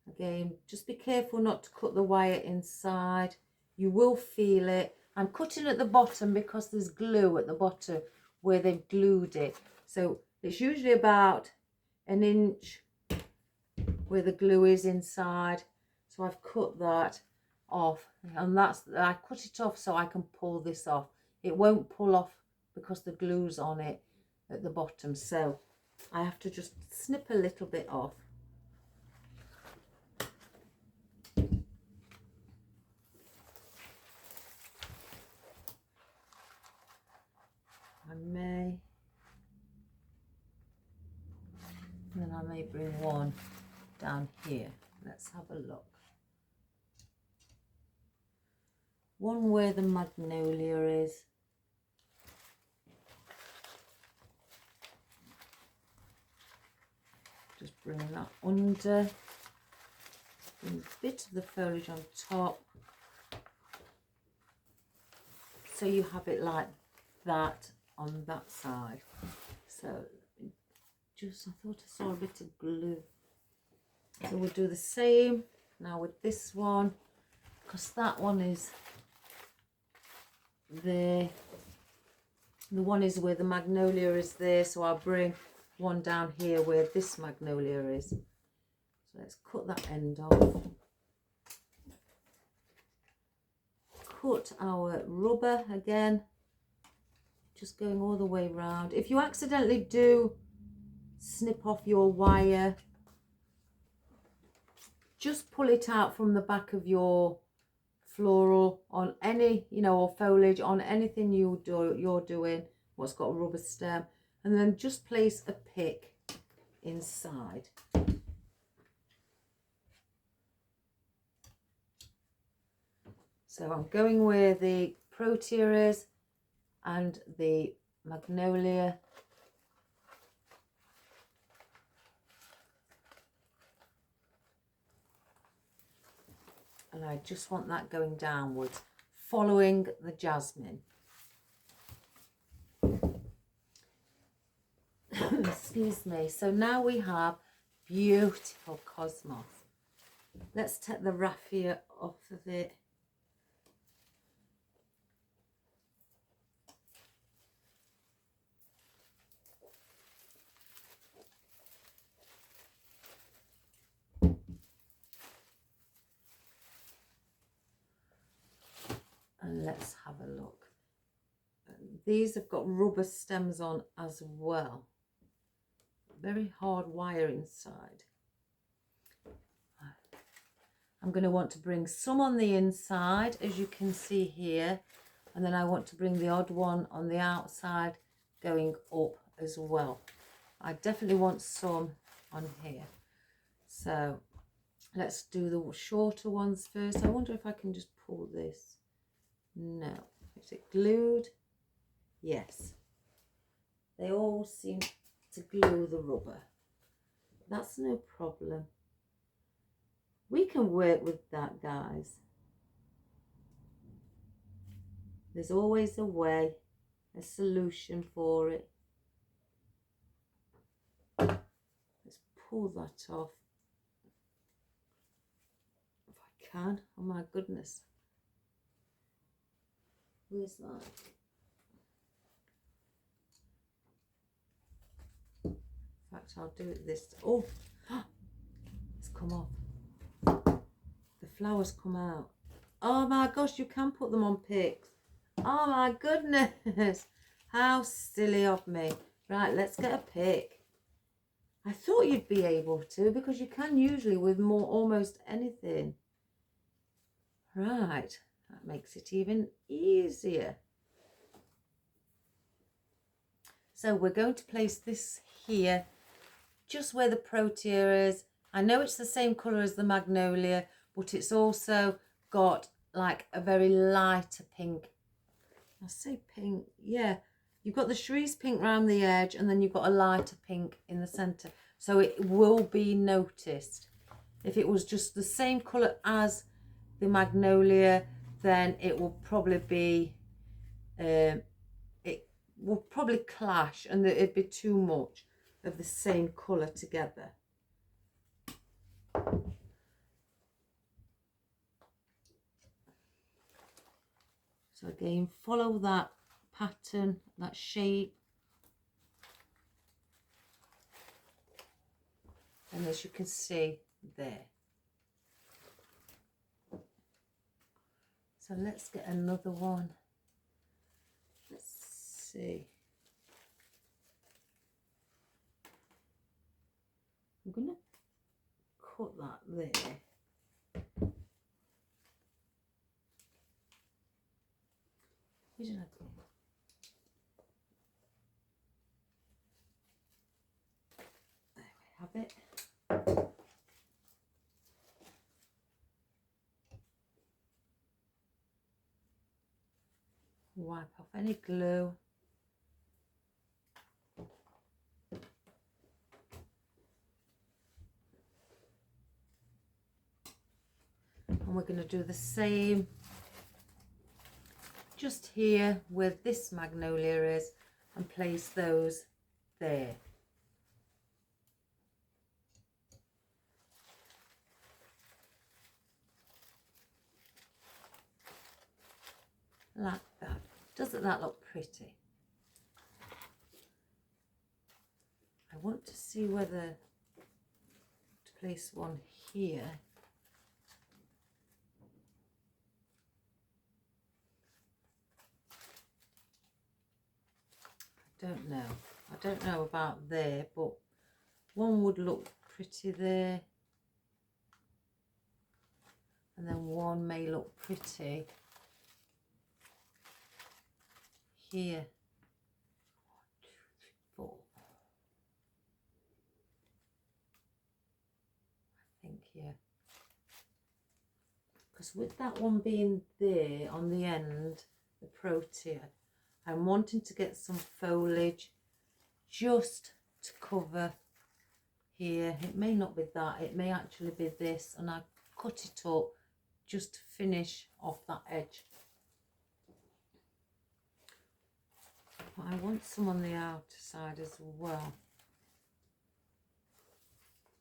Again, just be careful not to cut the wire inside. You will feel it. I'm cutting at the bottom because there's glue at the bottom where they've glued it. So it's usually about 1 inch where the glue is inside. So I've cut that off, and I cut it off so I can pull this off. It won't pull off because the glue's on it at the bottom. So I have to just snip a little bit off. And then I may bring one down here. Let's have a look. One where the magnolia is. Just bring that under. Bring a bit of the foliage on top. So you have it like that on that side. So just, I thought I saw a bit of glue. So we'll do the same now with this one, because that one is there. The one is where the magnolia is there, so I'll bring one down here where this magnolia is. So let's cut that end off. cut our rubber again, just going all the way round. If you accidentally do snip off your wire, just pull it out from the back of your floral on any, you know, or foliage on anything you're doing what's got a rubber stem, and then just place a pick inside. So I'm going where the protea is and the magnolia. And I just want that going downwards, following the jasmine. Excuse me. So now we have beautiful cosmos. Let's take the raffia off of it. And let's have a look. These have got rubber stems on as well. Very hard wire inside. I'm going to want to bring some on the inside, as you can see here. And then I want to bring the odd one on the outside going up as well. I definitely want some on here. So let's do the shorter ones first. I wonder if I can just pull this. No. Is it glued? Yes. They all seem to glue the rubber. That's no problem. We can work with that, guys. There's always a way, a solution for it. Let's pull that off. If I can. Oh my goodness. Where's that? In fact, I'll do it this. Oh, it's come off. The flowers come out. Oh my gosh, you can put them on picks. Oh my goodness. How silly of me. Right, let's get a pick. I thought you'd be able to, because you can usually with almost anything. Right. That makes it even easier. So we're going to place this here, just where the protea is. I know it's the same colour as the magnolia, but it's also got like a very lighter pink. I say pink, yeah. You've got the cerise pink around the edge, and then you've got a lighter pink in the centre. So it will be noticed. If it was just the same colour as the magnolia, then it will probably be, it will probably clash, and it'd be too much of the same colour together. So again, follow that pattern, that shape. And as you can see there. So let's get another one. Let's see. I'm going to cut that there. Where did I go? There we have it. Wipe off any glue. And we're going to do the same just here where this magnolia is, and place those there. Like that. Doesn't that look pretty? I want to see whether to place one here. Don't know. I don't know about there, but one would look pretty there. And then one may look pretty here. 1, 2, 3, 4. I think, yeah. Because with that one being there on the end, the protea, I'm wanting to get some foliage just to cover here. It may not be that, it may actually be this, and I cut it up just to finish off that edge. But I want some on the outer side as well.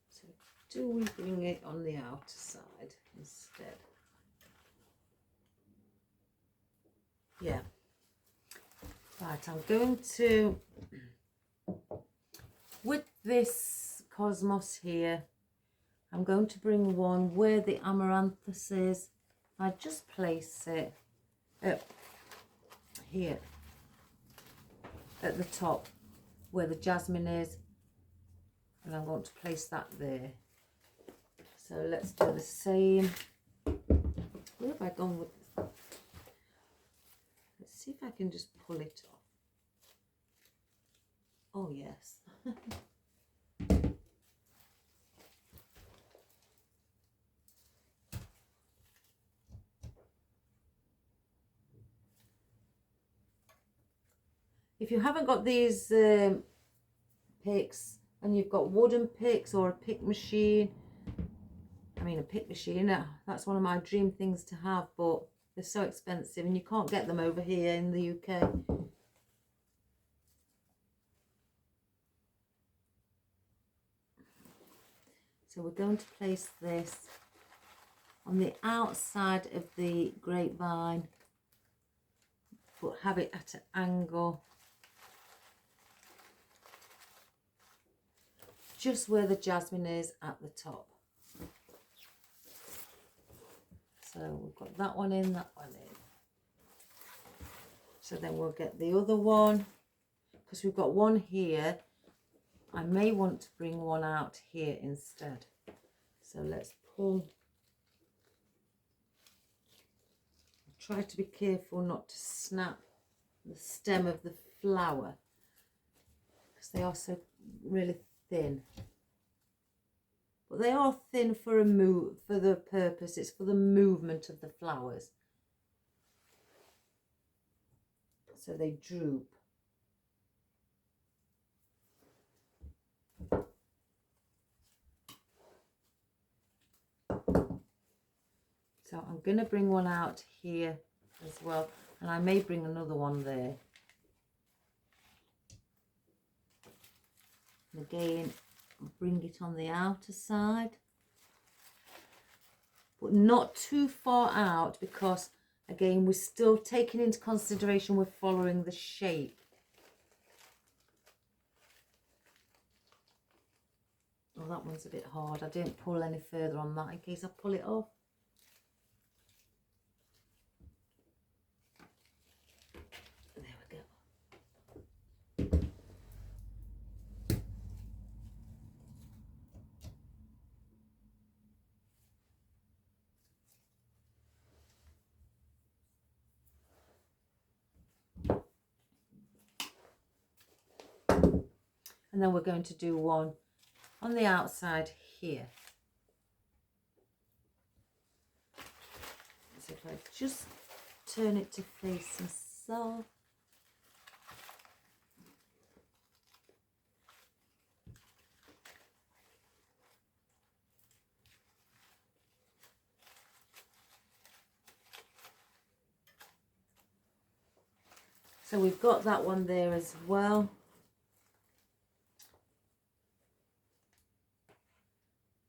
So do we bring it on the outer side instead? Yeah. Right, I'm going to, with this cosmos here, I'm going to bring one where the amaranthus is. I just place it here at the top where the jasmine is, and I'm going to place that there. So let's do the same. Where have I gone with this? Let's see if I can just pull it off. Oh yes. If you haven't got these picks and you've got wooden picks or a pick machine, a pick machine, that's one of my dream things to have, but they're so expensive and you can't get them over here in the UK. So we're going to place this on the outside of the grapevine, but have it at an angle, just where the jasmine is at the top. So we've got that one in, that one in. So then we'll get the other one, because we've got one here. I may want to bring one out here instead. So let's pull. Try to be careful not to snap the stem of the flower, because they are so really thin. But they are thin for for the purpose. It's for the movement of the flowers. So they droop. So I'm going to bring one out here as well, and I may bring another one there. And again, bring it on the outer side, but not too far out, because again we're still taking into consideration we're following the shape. Oh, that one's a bit hard. I didn't pull any further on that in case I pull it off. There we go. And then we're going to do one on the outside here. So if I just turn it to face myself. So we've got that one there as well.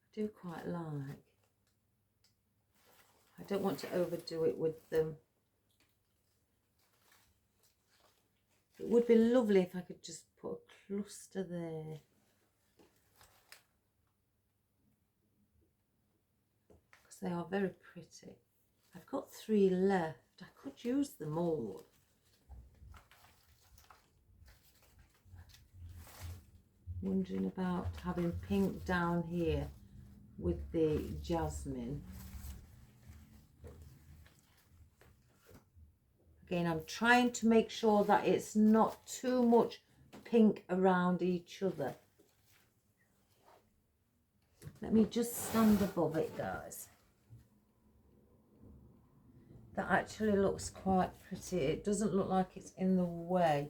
I do quite like. I don't want to overdo it with them. It would be lovely if I could just put a cluster there. Because they are very pretty. I've got 3 left. I could use them all. wondering about having pink down here with the jasmine. Again, I'm trying to make sure that it's not too much pink around each other. Let me just stand above it, guys. That actually looks quite pretty. It doesn't look like it's in the way.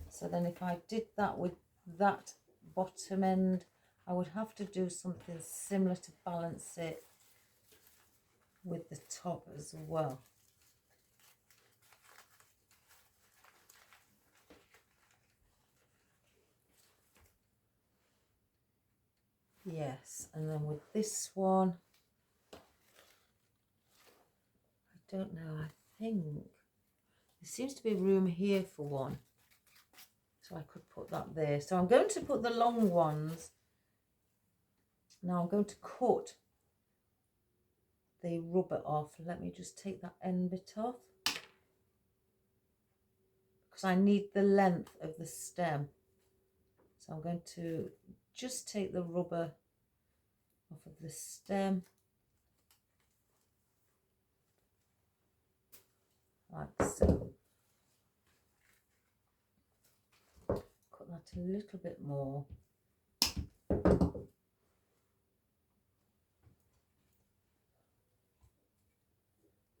So then if I did that with that bottom end, I would have to do something similar to balance it with the top as well. Yes, and then with this one, I don't know, I think there seems to be room here for one. So I could put that there. So I'm going to put the long ones. Now I'm going to cut the rubber off. Let me just take that end bit off, because I need the length of the stem. So I'm going to just take the rubber off of the stem, like so. Cut that a little bit more.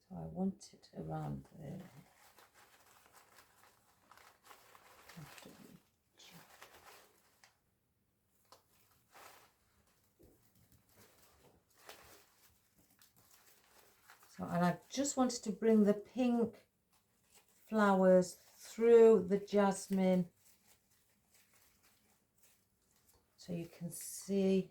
So I want it around there. So, and I just wanted to bring the pink flowers through the jasmine so you can see.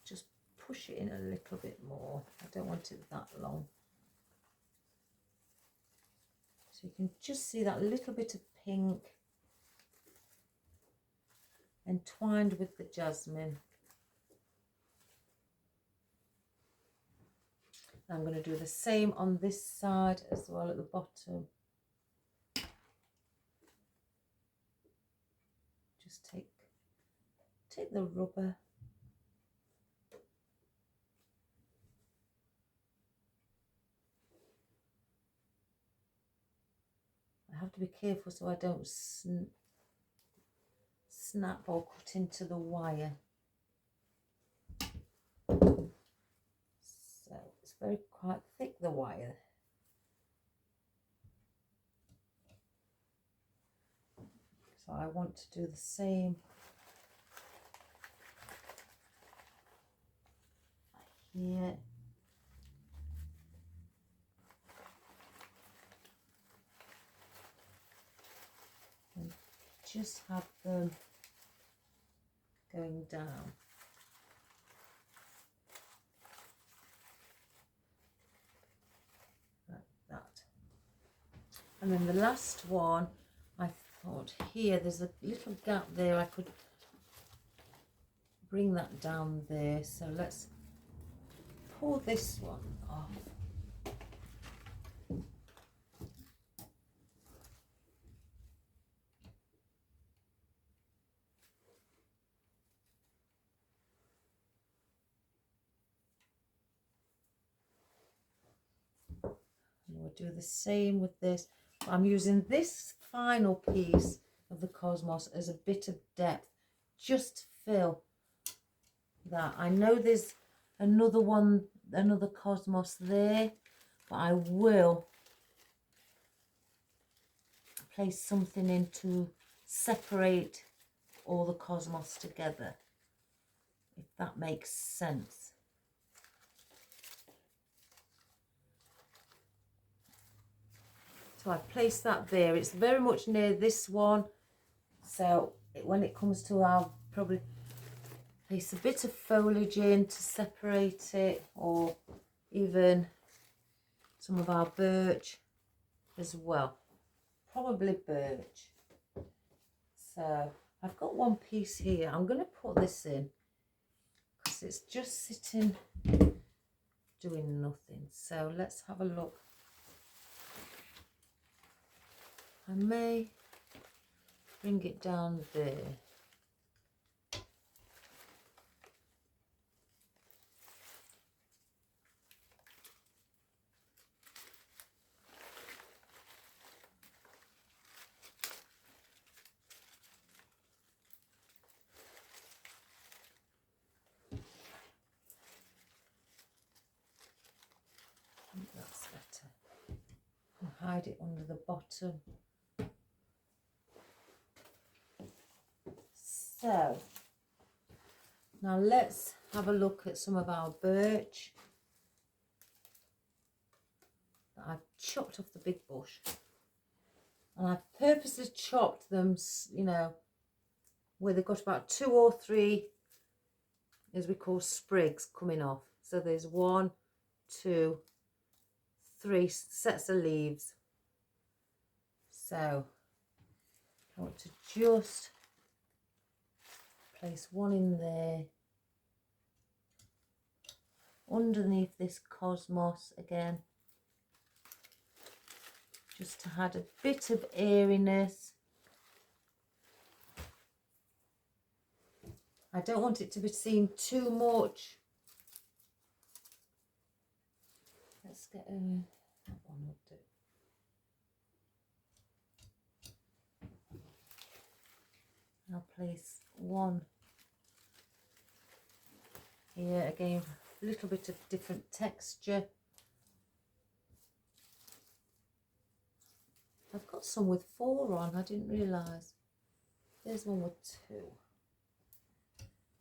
Just push it in a little bit more. I don't want it that long. So you can just see that little bit of pink entwined with the jasmine. I'm going to do the same on this side as well at the bottom. Just take the rubber. I have to be careful so I don't snap or cut into the wire. So it's very quite thick, the wire. So I want to do the same here. And just have them going down. Like that. And then the last one, I thought here, there's a little gap there. I could bring that down there. So let's pull this one off. And we'll do the same with this. I'm using this final piece of the cosmos as a bit of depth, just to fill that. I know there's another one, another cosmos there, but I will place something in to separate all the cosmos together, if that makes sense. So I placed that there. It's very much near this one. So when it comes to, I'll probably place a bit of foliage in to separate it, or even some of our birch as well. Probably birch. So I've got one piece here. I'm going to put this in because it's just sitting doing nothing. So let's have a look. I may bring it down there. That's better. I'll hide it under the bottom. So now let's have a look at some of our birch that I've chopped off the big bush, and I've purposely chopped them, you know, where they've got about 2 or 3, as we call, sprigs coming off. So there's 1, 2, 3 sets of leaves. So I want to just place one in there underneath this cosmos again, just to add a bit of airiness. I don't want it to be seen too much. Let's get that one will do. I'll place one here again, a little bit of different texture. I've got some with 4 on, I didn't realise. There's one with 2.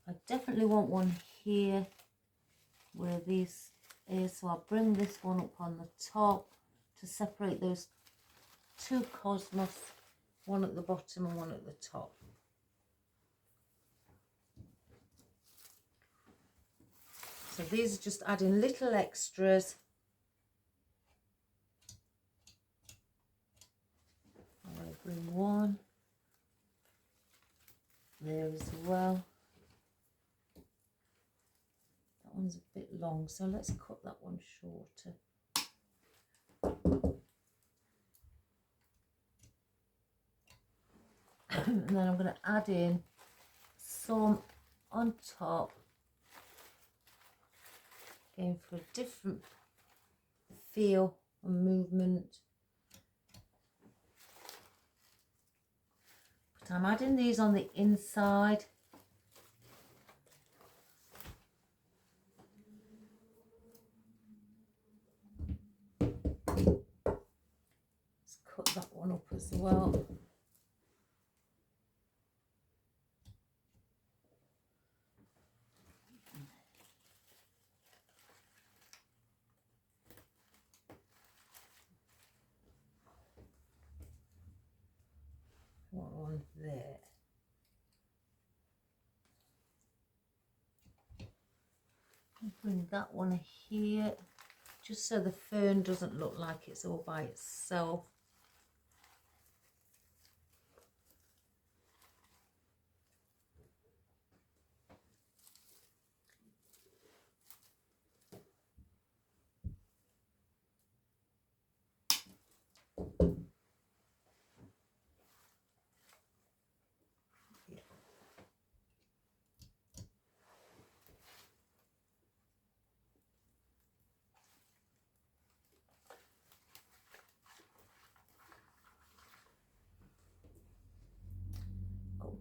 I definitely want one here where this is, so I'll bring this one up on the top to separate those 2 cosmos, one at the bottom and one at the top. So these are just adding little extras. I'm going to bring one there as well. That one's a bit long, so let's cut that one shorter. And then I'm going to add in some on top, going for a different feel and movement. But I'm adding these on the inside. Let's cut that one up as well. One there. Bring that one here, just so the fern doesn't look like it's all by itself.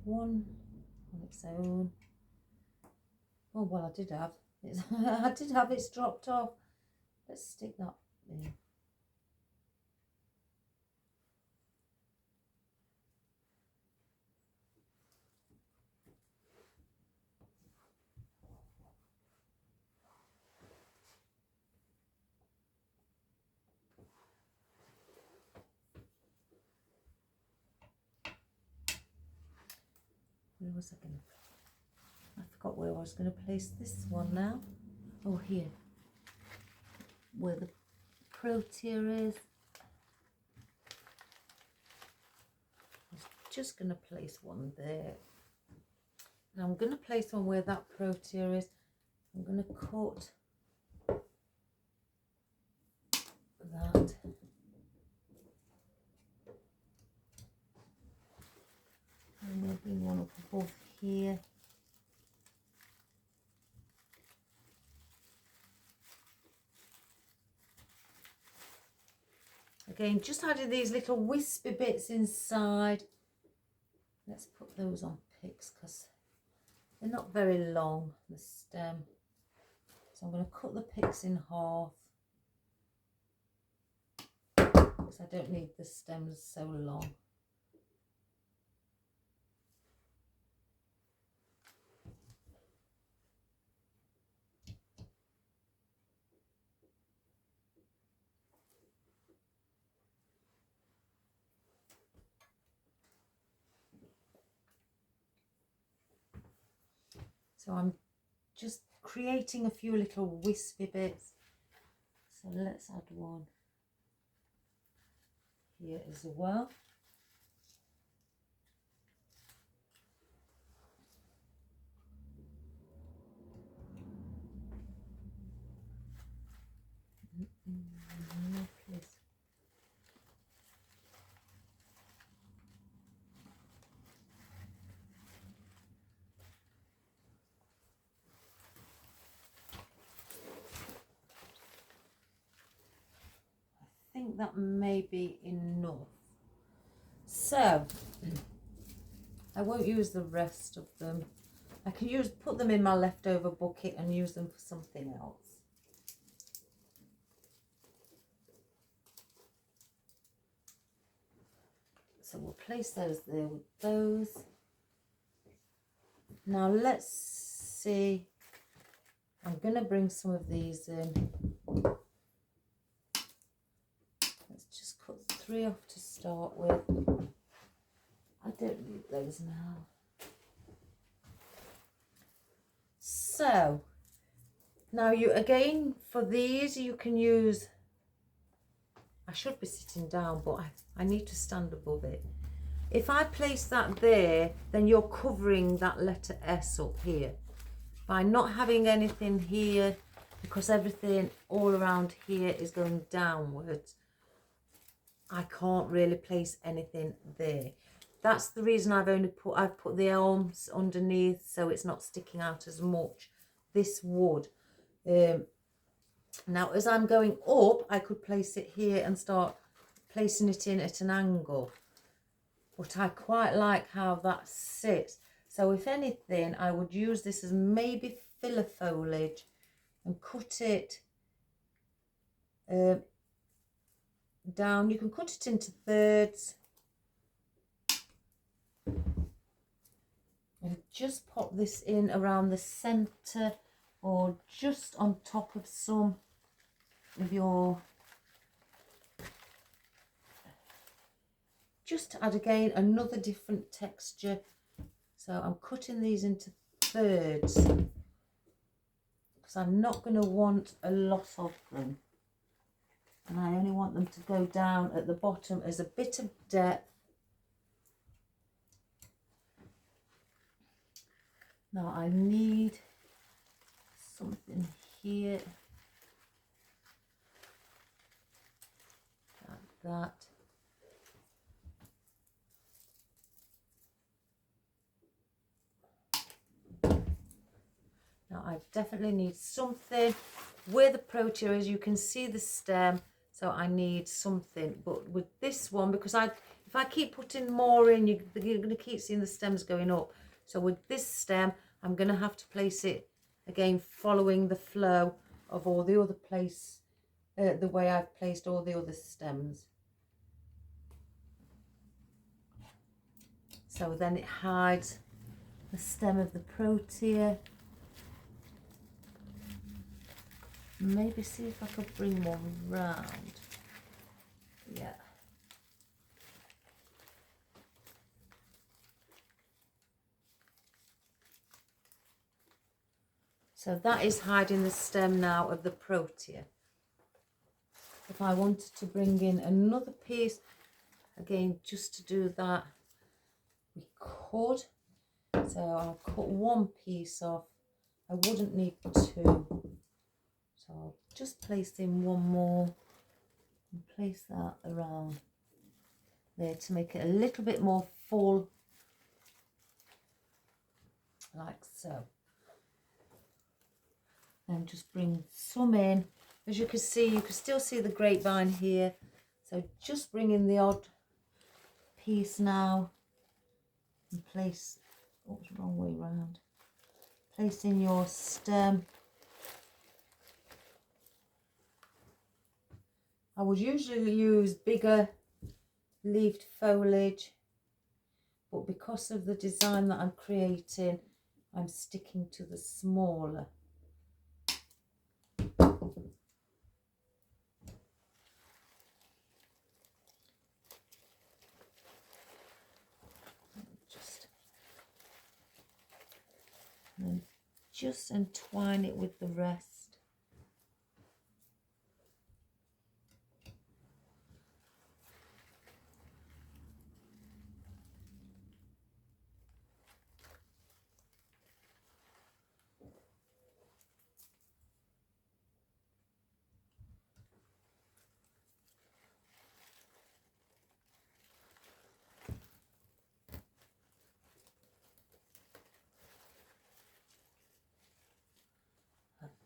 One on its own. Oh well, I did have it. I did have it dropped off. Let's stick that in. Where was I going to? I forgot where I was going to place this one now. Oh, here, where the protea is. I was just going to place one there. Now I'm going to place one where that protea is. I'm going to cut that. I'm going to bring one up above here. Again, just added these little wispy bits inside. Let's put those on picks because they're not very long, the stem. So I'm going to cut the picks in half because I don't need the stems so long. So I'm just creating a few little wispy bits. So let's add one here as well. I think that may be enough. So I won't use the rest of them. I can put them in my leftover bucket and use them for something else. So we'll place those there with those. Now let's see. I'm going to bring some of these in. Let's just cut 3 off to start with. I don't need those now. So now again for these you can use, I should be sitting down but I need to stand above it. If I place that there, then you're covering that letter S up here. By not having anything here, because everything all around here is going downwards, I can't really place anything there. That's the reason I've put the elms underneath, so it's not sticking out as much. This wood. Now as I'm going up, I could place it here and start placing it in at an angle. But I quite like how that sits. So if anything, I would use this as maybe filler foliage and cut it down. You can cut it into thirds and just pop this in around the centre or just on top of some of your, just to add again another different texture. So I'm cutting these into thirds because I'm not going to want a lot of them, and I only want them to go down at the bottom as a bit of depth. Now I need something here like that. Now I definitely need something where the protea is. You can see the stem, so I need something. But with this one, because if I keep putting more in, you're going to keep seeing the stems going up. So with this stem, I'm going to have to place it again, following the flow of all the other the way I've placed all the other stems. So then it hides the stem of the protea. Maybe see if I could bring one round. Yeah. So that is hiding the stem now of the protea. If I wanted to bring in another piece, again, just to do that, we could. So I'll cut one piece off. I wouldn't need 2. So I'll just place in one more and place that around there to make it a little bit more full like so. And just bring some in. As you can see, you can still see the grapevine here. So just bring in the odd piece now and place, oh, it's the wrong way round. Place in your stem. I would usually use bigger leaved foliage, but because of the design that I'm creating, I'm sticking to the smaller. Just entwine it with the rest.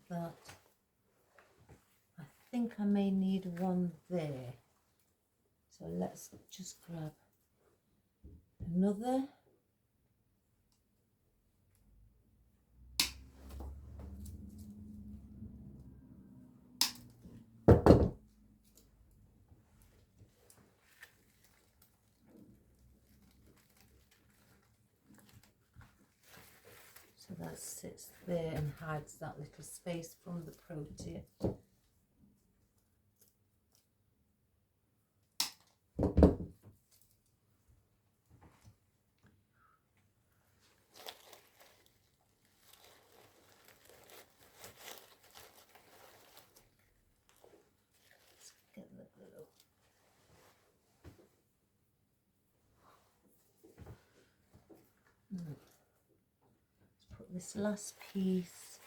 That. I think I may need one there. So let's just grab another. So that sits there and hides that little space from the protein. Let's get the glue. Let's put this last piece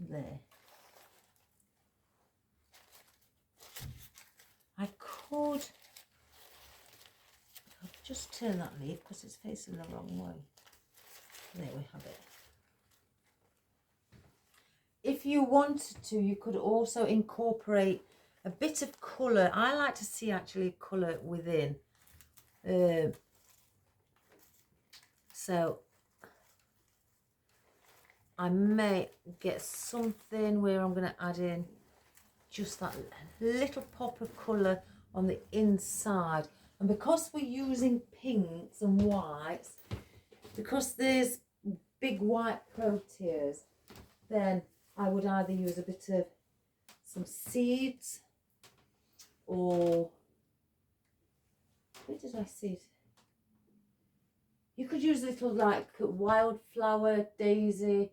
there. I could, I'll just turn that leaf because it's facing the wrong way. There we have it. If you wanted to, you could also incorporate a bit of colour. I like to see actually colour within. So I may get something where I'm going to add in just that little pop of colour on the inside. And because we're using pinks and whites, because there's big white proteas, then I would either use a bit of some seeds, or where did I see it? You could use a little like wildflower, daisy,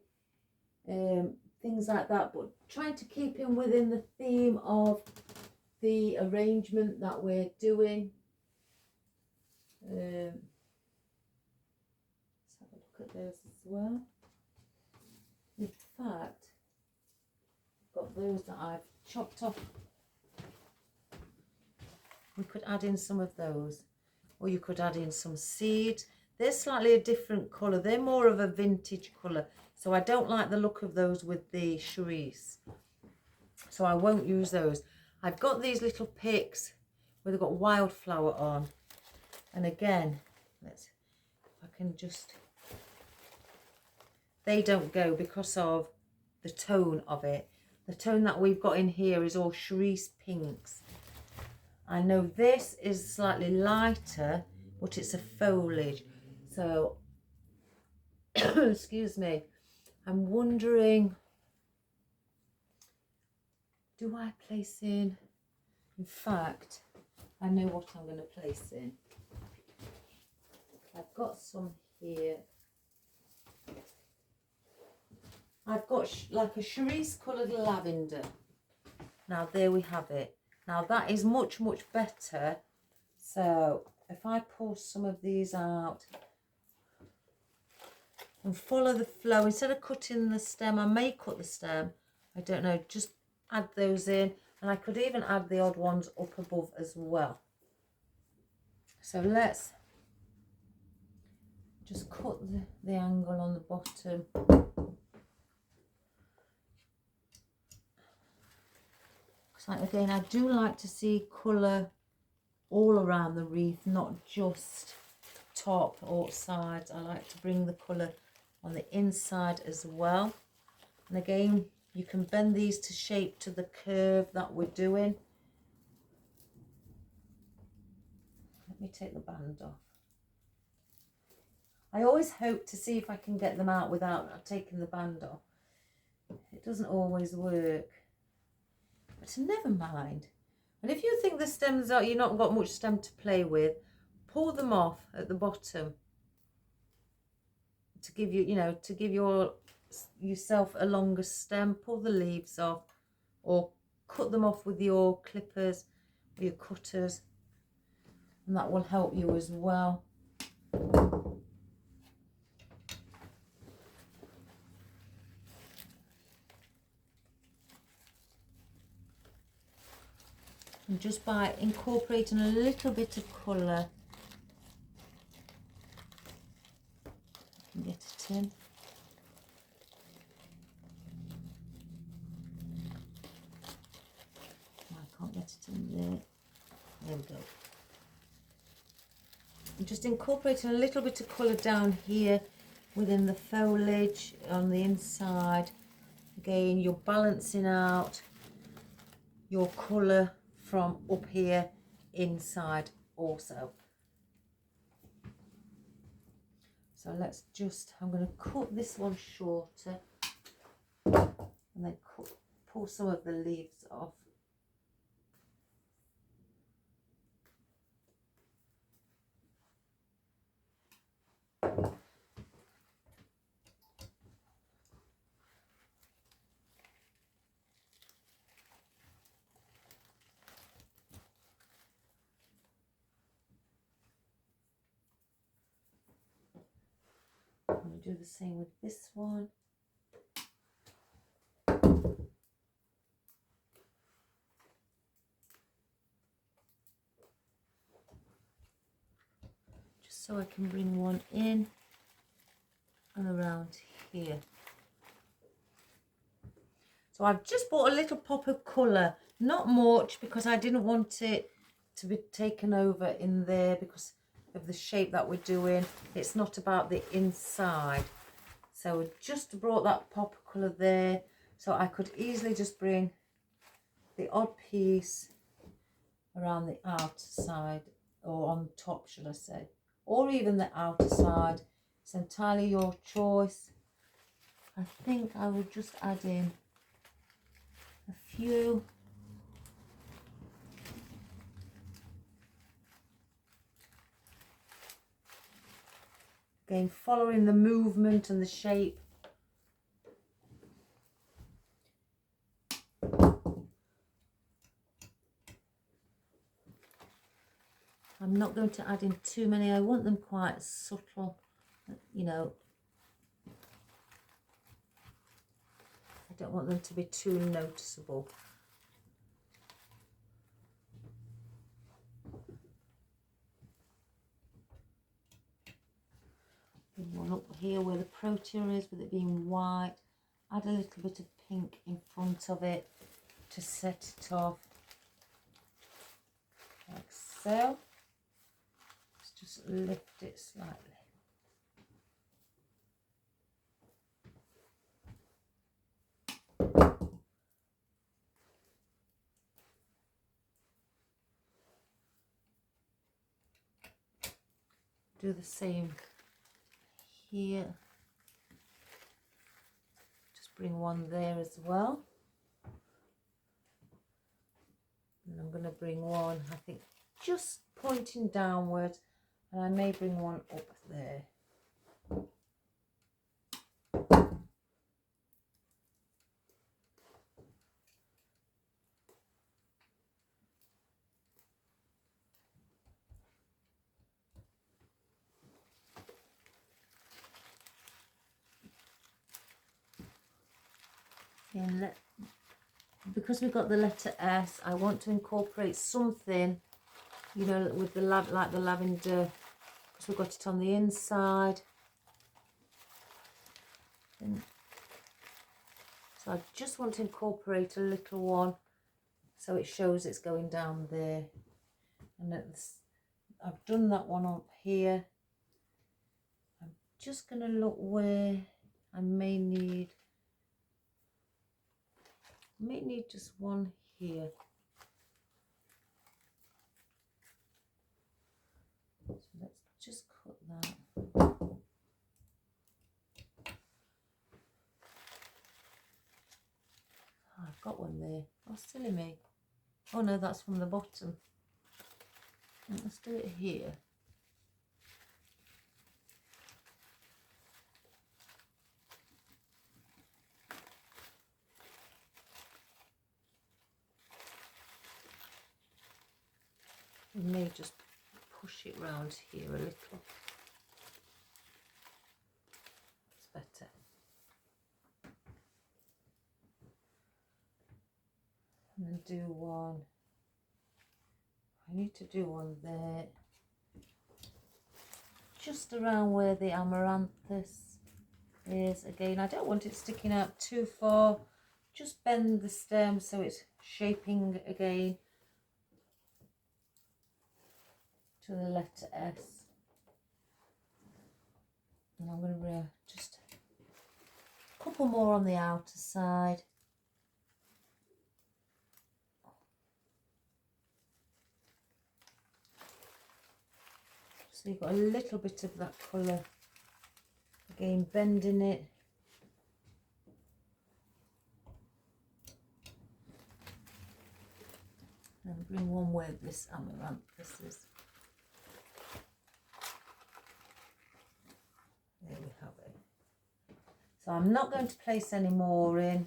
things like that, but trying to keep in within the theme of the arrangement that we're doing. Let's have a look at those as well. In fact, I've got those that I've chopped off. We could add in some of those, or you could add in some seeds. They're slightly a different colour. They're more of a vintage colour, so I don't like the look of those with the cerise, so I won't use those. I've got these little picks where they've got wildflower on, and again, let's, if I can just, they don't go because of the tone of it. The tone that we've got in here is all cerise pinks. I know this is slightly lighter, but it's a foliage. So, excuse me, I'm wondering, do I place in fact, I know what I'm going to place in. I've got some here. I've got like a cerise coloured lavender. Now there we have it. Now that is much, much better. So if I pull some of these out and follow the flow, instead of cutting the stem, I may cut the stem, I don't know, just add those in, and I could even add the odd ones up above as well. So let's just cut the angle on the bottom. So again, I do like to see colour all around the wreath, not just top or sides. I like to bring the colour on the inside as well. And again, you can bend these to shape to the curve that we're doing. Let me take the band off. I always hope to see if I can get them out without taking the band off. It doesn't always work, but never mind. And if you think the stems are, you've not got much stem to play with, pull them off at the bottom to give you, to give yourself a longer stem. Pull the leaves off or cut them off with your clippers or your cutters, and that will help you as well. And just by incorporating a little bit of colour, I can get it in. I can't get it in there. There we go. I'm just incorporating a little bit of colour down here within the foliage on the inside. Again, you're balancing out your colour from up here inside also. So let's just, I'm going to cut this one shorter and then pull some of the leaves off. I'm going to do the same with this one. Just so I can bring one in and around here. So I've just brought a little pop of colour, not much, because I didn't want it to be taken over in there because of the shape that we're doing. It's not about the inside. So I just brought that pop of colour there, so I could easily just bring the odd piece around the outer side, or on top should I say, or even the outer side. It's entirely your choice. I think I will just add in a few. Again, following the movement and the shape. I'm not going to add in too many. I want them quite subtle, you know. I don't want them to be too noticeable. One up here where the protea is, with it being white. Add a little bit of pink in front of it to set it off, like so. Let's just lift it slightly. Do the same here. Just bring one there as well. And I'm going to bring one, I think, just pointing downwards, and I may bring one up there. And because we've got the letter S, I want to incorporate something you know, with the like the lavender, because we've got it on the inside. And so I just want to incorporate a little one so it shows it's going down there. And I've done that one up here. I'm just going to look where I may need just one here. So let's just cut that. Oh, I've got one there. Oh, silly me. Oh no, that's from the bottom. Let's do it here. We may just push it round here a little. It's better. And then do one. I need to do one there. Just around where the amaranthus is. Again, I don't want it sticking out too far. Just bend the stem so it's shaping again to the letter S. And I'm going to just a couple more on the outer side. So you've got a little bit of that colour. Again, bending it. And bring one where this amaranthus is. There we have it. So I'm not going to place any more in.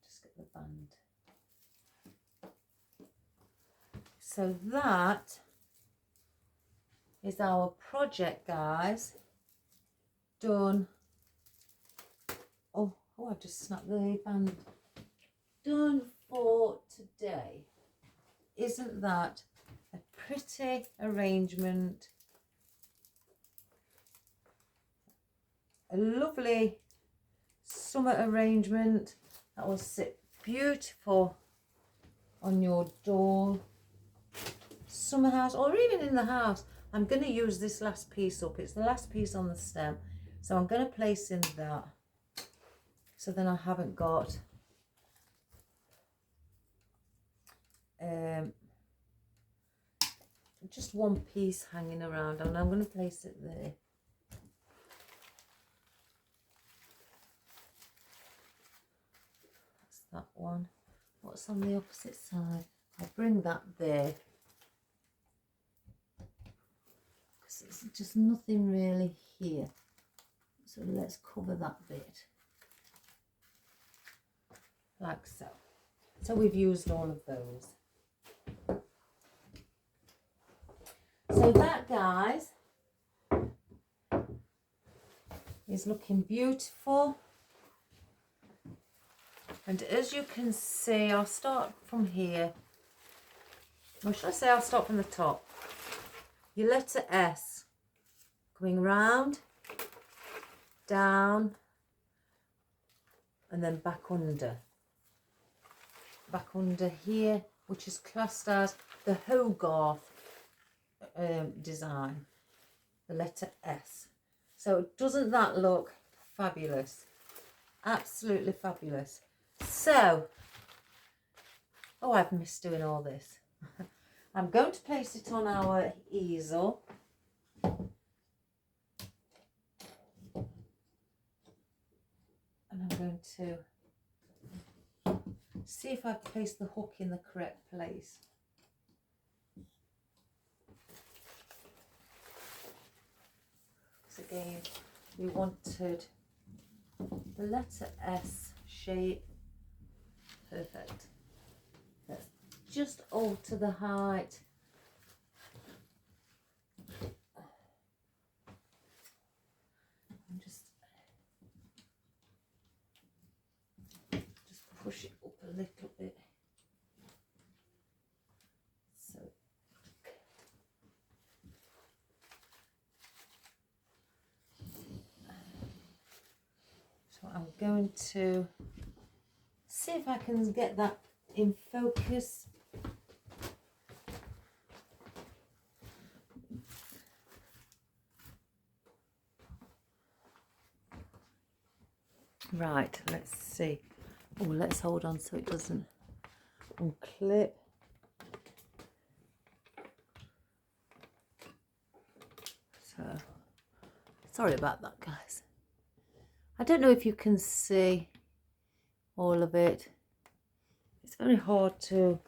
Just get the band. So that is our project, guys. Done. Oh, I've just snapped the band. Done for today. Isn't that a pretty arrangement? A lovely summer arrangement that will sit beautiful on your door, summer house, or even in the house. I'm going to use this last piece up. It's the last piece on the stem, so I'm going to place in that, so then I haven't got just one piece hanging around, and I'm going to place it there. That's that one. What's on the opposite side? I'll bring that there, because there's just nothing really here. So let's cover that bit like so. So we've used all of those. So that, guys, is looking beautiful. And as you can see, I'll start from here. Or should I say I'll start from the top? Your letter S, going round, down, and then back under. Back under here, which is classed as the Hogarth design, the letter S. So doesn't that look fabulous? Absolutely fabulous. So, oh, I've missed doing all this. I'm going to place it on our easel. And I'm going to see if I've placed the hook in the correct place. So again, we wanted the letter S shape. Perfect. Let's just alter the height. And just push it up a little bit. going to see if I can get that in focus. Right, let's see. Oh, let's hold on so it doesn't unclip. So, sorry about that, guys. I don't know if you can see all of it. It's very hard to,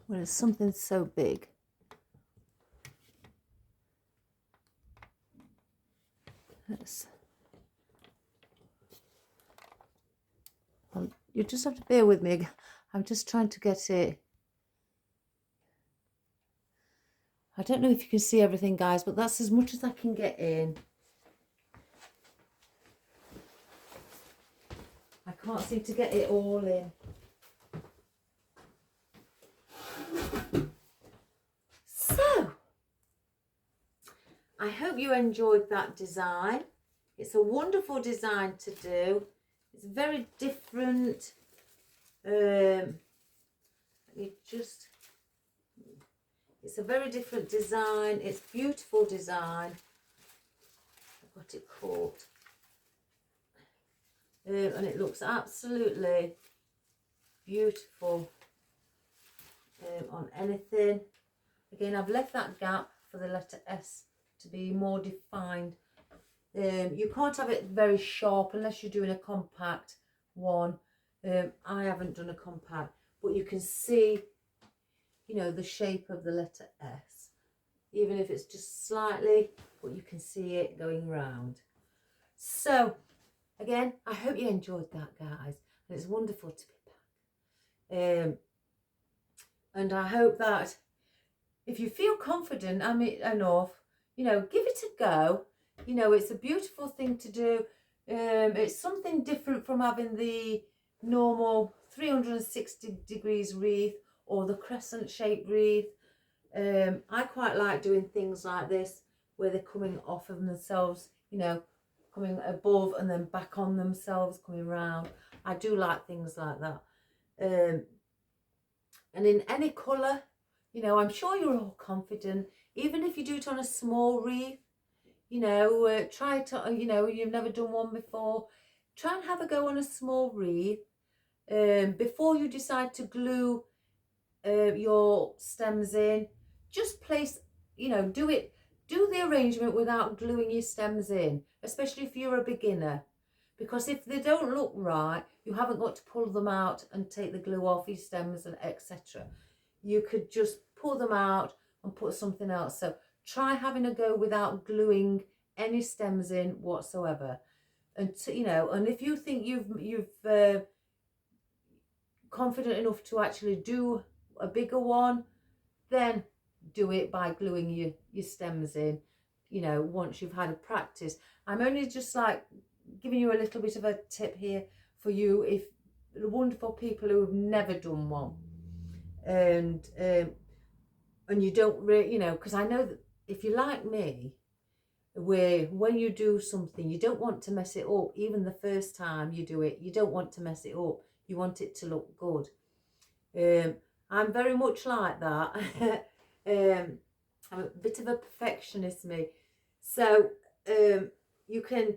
when it's something so big. You just have to bear with me. I'm just trying to get it. I don't know if you can see everything, guys, but that's as much as I can get in. I can't seem to get it all in. So, I hope you enjoyed that design. It's a wonderful design to do. It's very different. It's a very different design. It's beautiful design. I've got it caught. And it looks absolutely beautiful on anything. Again, I've left that gap for the letter S to be more defined. You can't have it very sharp unless you're doing a compact one. I haven't done a compact, but you can see, you know, the shape of the letter S, even if it's just slightly, but you can see it going round. So again, I hope you enjoyed that, guys, and it's wonderful to be back. And I hope that if you feel confident enough, you know, give it a go. You know, it's a beautiful thing to do. It's something different from having the normal 360 degrees wreath or the crescent shaped wreath. I quite like doing things like this where they're coming off of themselves, you know, coming above and then back on themselves, coming round. I do like things like that. And in any colour, you know, I'm sure you're all confident. Even if you do it on a small wreath, you know, try to, you know, you've never done one before, try and have a go on a small wreath. Before you decide to glue your stems in, just place, you know, do the arrangement without gluing your stems in, especially if you're a beginner, because if they don't look right, you haven't got to pull them out and take the glue off your stems and etc. You could just pull them out and put something else. So try having a go without gluing any stems in whatsoever. And you know, and if you think you've confident enough to actually do a bigger one, then do it by gluing your stems in, you know, once you've had a practice. I'm only just like giving you a little bit of a tip here for you, if the wonderful people who have never done one, and you don't really, you know, because I know that if you're like me, where when you do something you don't want to mess it up, even the first time you do it, you don't want to mess it up, you want it to look good. I'm very much like that. I'm a bit of a perfectionist, me. So you can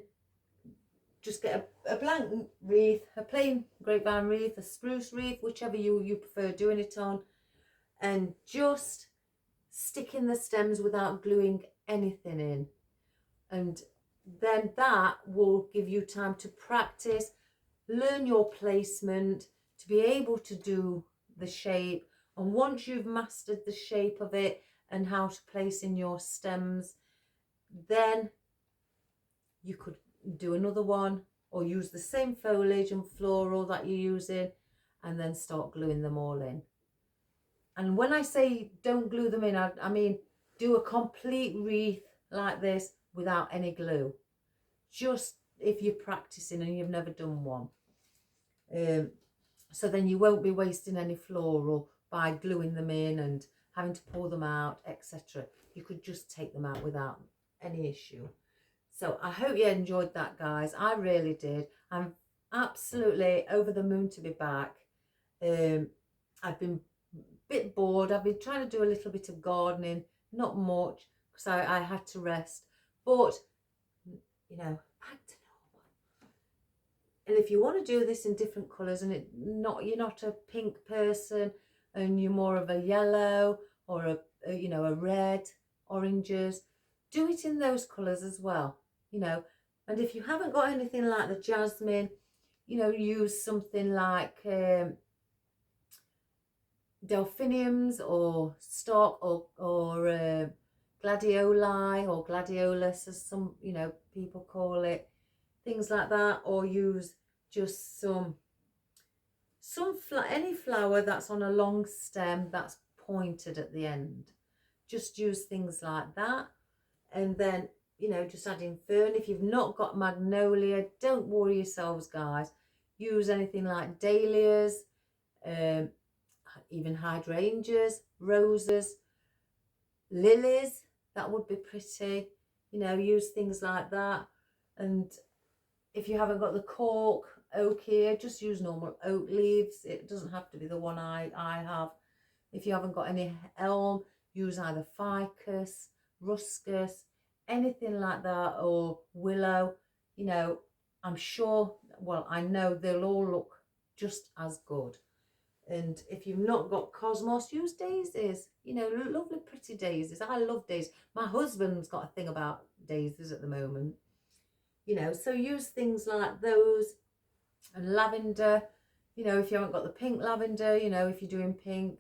just get a blank wreath, a plain grapevine wreath, a spruce wreath, whichever you prefer doing it on, and just stick in the stems without gluing anything in. And then that will give you time to practice, learn your placement, to be able to do the shape. And once you've mastered the shape of it and how to place in your stems, then you could do another one or use the same foliage and floral that you're using and then start gluing them all in. And when I say don't glue them in, I mean do a complete wreath like this without any glue, just if you're practicing and you've never done one. So then you won't be wasting any floral by gluing them in and having to pull them out, etc. You could just take them out without any issue. So I hope you enjoyed that, guys. I really did. I'm absolutely over the moon to be back. I've been a bit bored. I've been trying to do a little bit of gardening, not much, because I had to rest. But, you know, back to normal. And if you want to do this in different colours and you're not a pink person and you're more of a yellow or a red, oranges, do it in those colours as well, you know. And if you haven't got anything like the jasmine, you know, use something like delphiniums or stock or gladioli or gladiolus, as some, you know, people call it, things like that. Or use just any flower that's on a long stem that's pointed at the end. Just use things like that. And then, you know, just adding fern. If you've not got magnolia, don't worry yourselves, guys. Use anything like dahlias, even hydrangeas, roses, lilies. That would be pretty. You know, use things like that. And if you haven't got the cork oak here, just use normal oak leaves. It doesn't have to be the one I have. If you haven't got any elm, use either ficus, ruscus, anything like that, or willow. You know, I'm sure, well, I know they'll all look just as good. And if you've not got cosmos, use daisies. You know, lovely pretty daisies. I love daisies. My husband's got a thing about daisies at the moment. You know, so use things like those. And lavender, you know, if you haven't got the pink lavender, you know, if you're doing pink,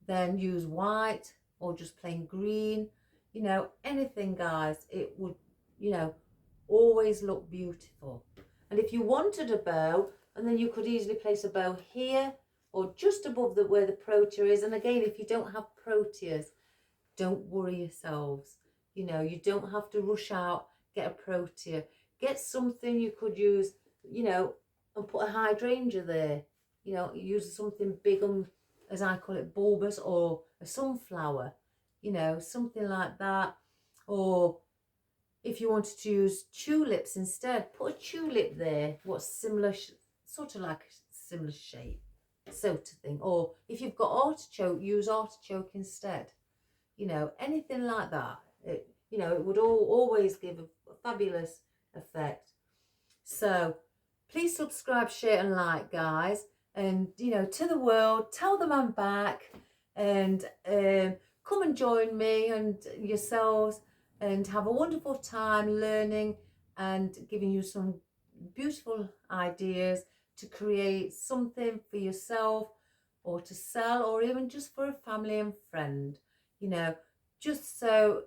then use white or just plain green. You know, anything, guys, it would, you know, always look beautiful. And if you wanted a bow, and then you could easily place a bow here or just above where the protea is. And again, if you don't have proteas, don't worry yourselves. You know, you don't have to rush out, get a protea. Get something you could use, you know, and put a hydrangea there. You know, use something big and, as I call it, bulbous, or a sunflower, you know, something like that. Or if you wanted to use tulips instead, put a tulip there, what's similar, sort of like a similar shape, sort of thing. Or if you've got artichoke, use artichoke instead. You know, anything like that. You know, it would always give a fabulous effect. So please subscribe, share and like, guys. And, you know, to the world, tell them I'm back. And come and join me and yourselves and have a wonderful time learning and giving you some beautiful ideas to create something for yourself or to sell, or even just for a family and friend. You know, just so,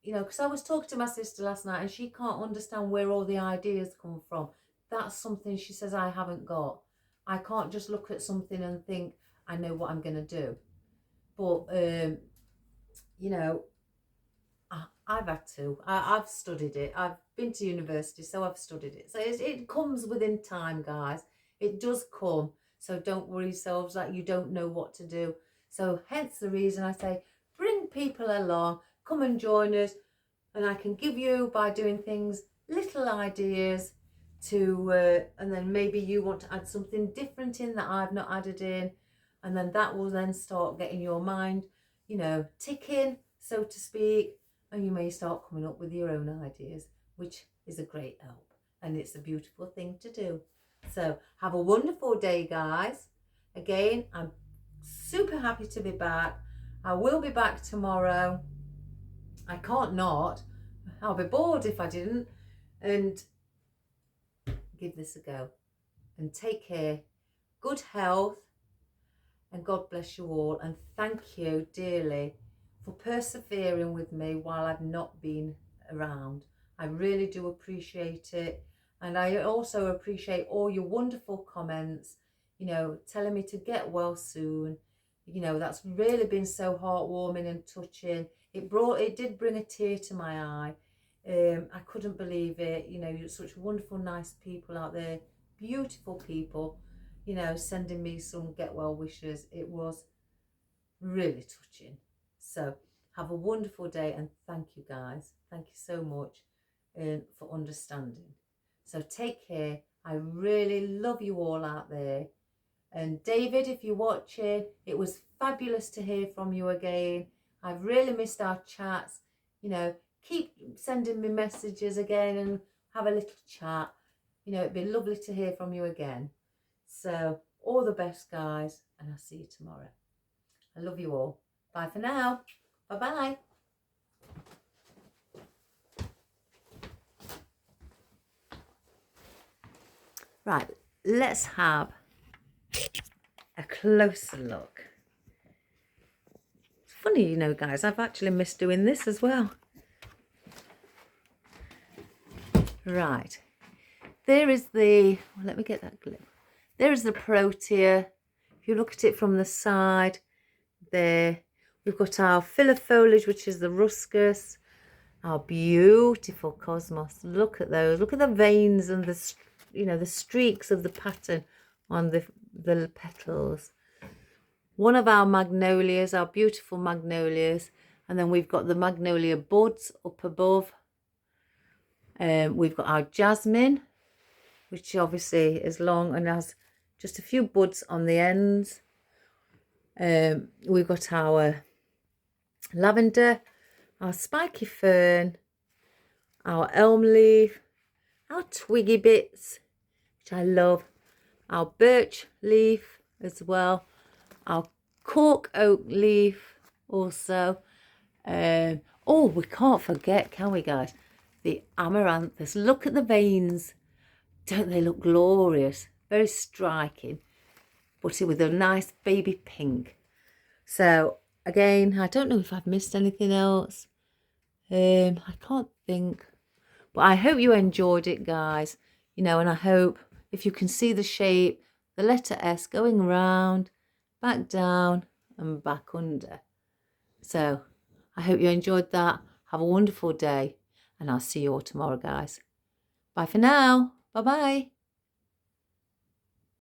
you know, because I was talking to my sister last night and she can't understand where all the ideas come from. That's something she says I haven't got. I can't just look at something and think I know what I'm going to do. But, you know, I've had to. I've studied it. I've been to university, so I've studied it. So it comes within time, guys. It does come. So don't worry yourselves like you don't know what to do. So hence the reason I say, bring people along, come and join us. And I can give you, by doing things, little ideas to, and then maybe you want to add something different in that I've not added in. And then that will then start getting your mind, you know, ticking, so to speak. And you may start coming up with your own ideas, which is a great help. And it's a beautiful thing to do. So have a wonderful day, guys. Again, I'm super happy to be back. I will be back tomorrow. I can't not. I'll be bored if I didn't. And give this a go. And take care. Good health. And God bless you all. And thank you dearly for persevering with me while I've not been around. I really do appreciate it. And I also appreciate all your wonderful comments, you know, telling me to get well soon. You know, that's really been so heartwarming and touching. It did bring a tear to my eye. I couldn't believe it. You know, you're such wonderful, nice people out there, beautiful people, you know, sending me some get well wishes. It was really touching. So have a wonderful day and thank you, guys. Thank you so much. for understanding. So take care. I really love you all out there. And David, if you're watching, it was fabulous to hear from you again. I've really missed our chats. You know, keep sending me messages again and have a little chat. You know, it'd be lovely to hear from you again. So all the best, guys, and I'll see you tomorrow. I love you all. Bye for now. Bye-bye. Right, let's have a closer look. It's funny, you know, guys, I've actually missed doing this as well. Right, there is the, well, let me get that clip. There is the protea. If you look at it from the side, there, we've got our filler foliage, which is the ruscus, our beautiful cosmos. Look at those. Look at the veins and the, you know, the streaks of the pattern on the petals. One of our magnolias, our beautiful magnolias, and then we've got the magnolia buds up above. We've got our jasmine, which obviously is long and has just a few buds on the ends. We've got our lavender, our spiky fern, our elm leaf, our twiggy bits, which I love, our birch leaf as well, our cork oak leaf also. Oh, we can't forget, can we, guys? The amaranthus. Look at the veins. Don't they look glorious? Very striking, but with a nice baby pink. So again, I don't know if I've missed anything else. I can't think, but I hope you enjoyed it, guys. You know, and I hope if you can see the shape, the letter S going round, back down and back under. So I hope you enjoyed that. Have a wonderful day, and I'll see you all tomorrow, guys. Bye for now. Bye-bye.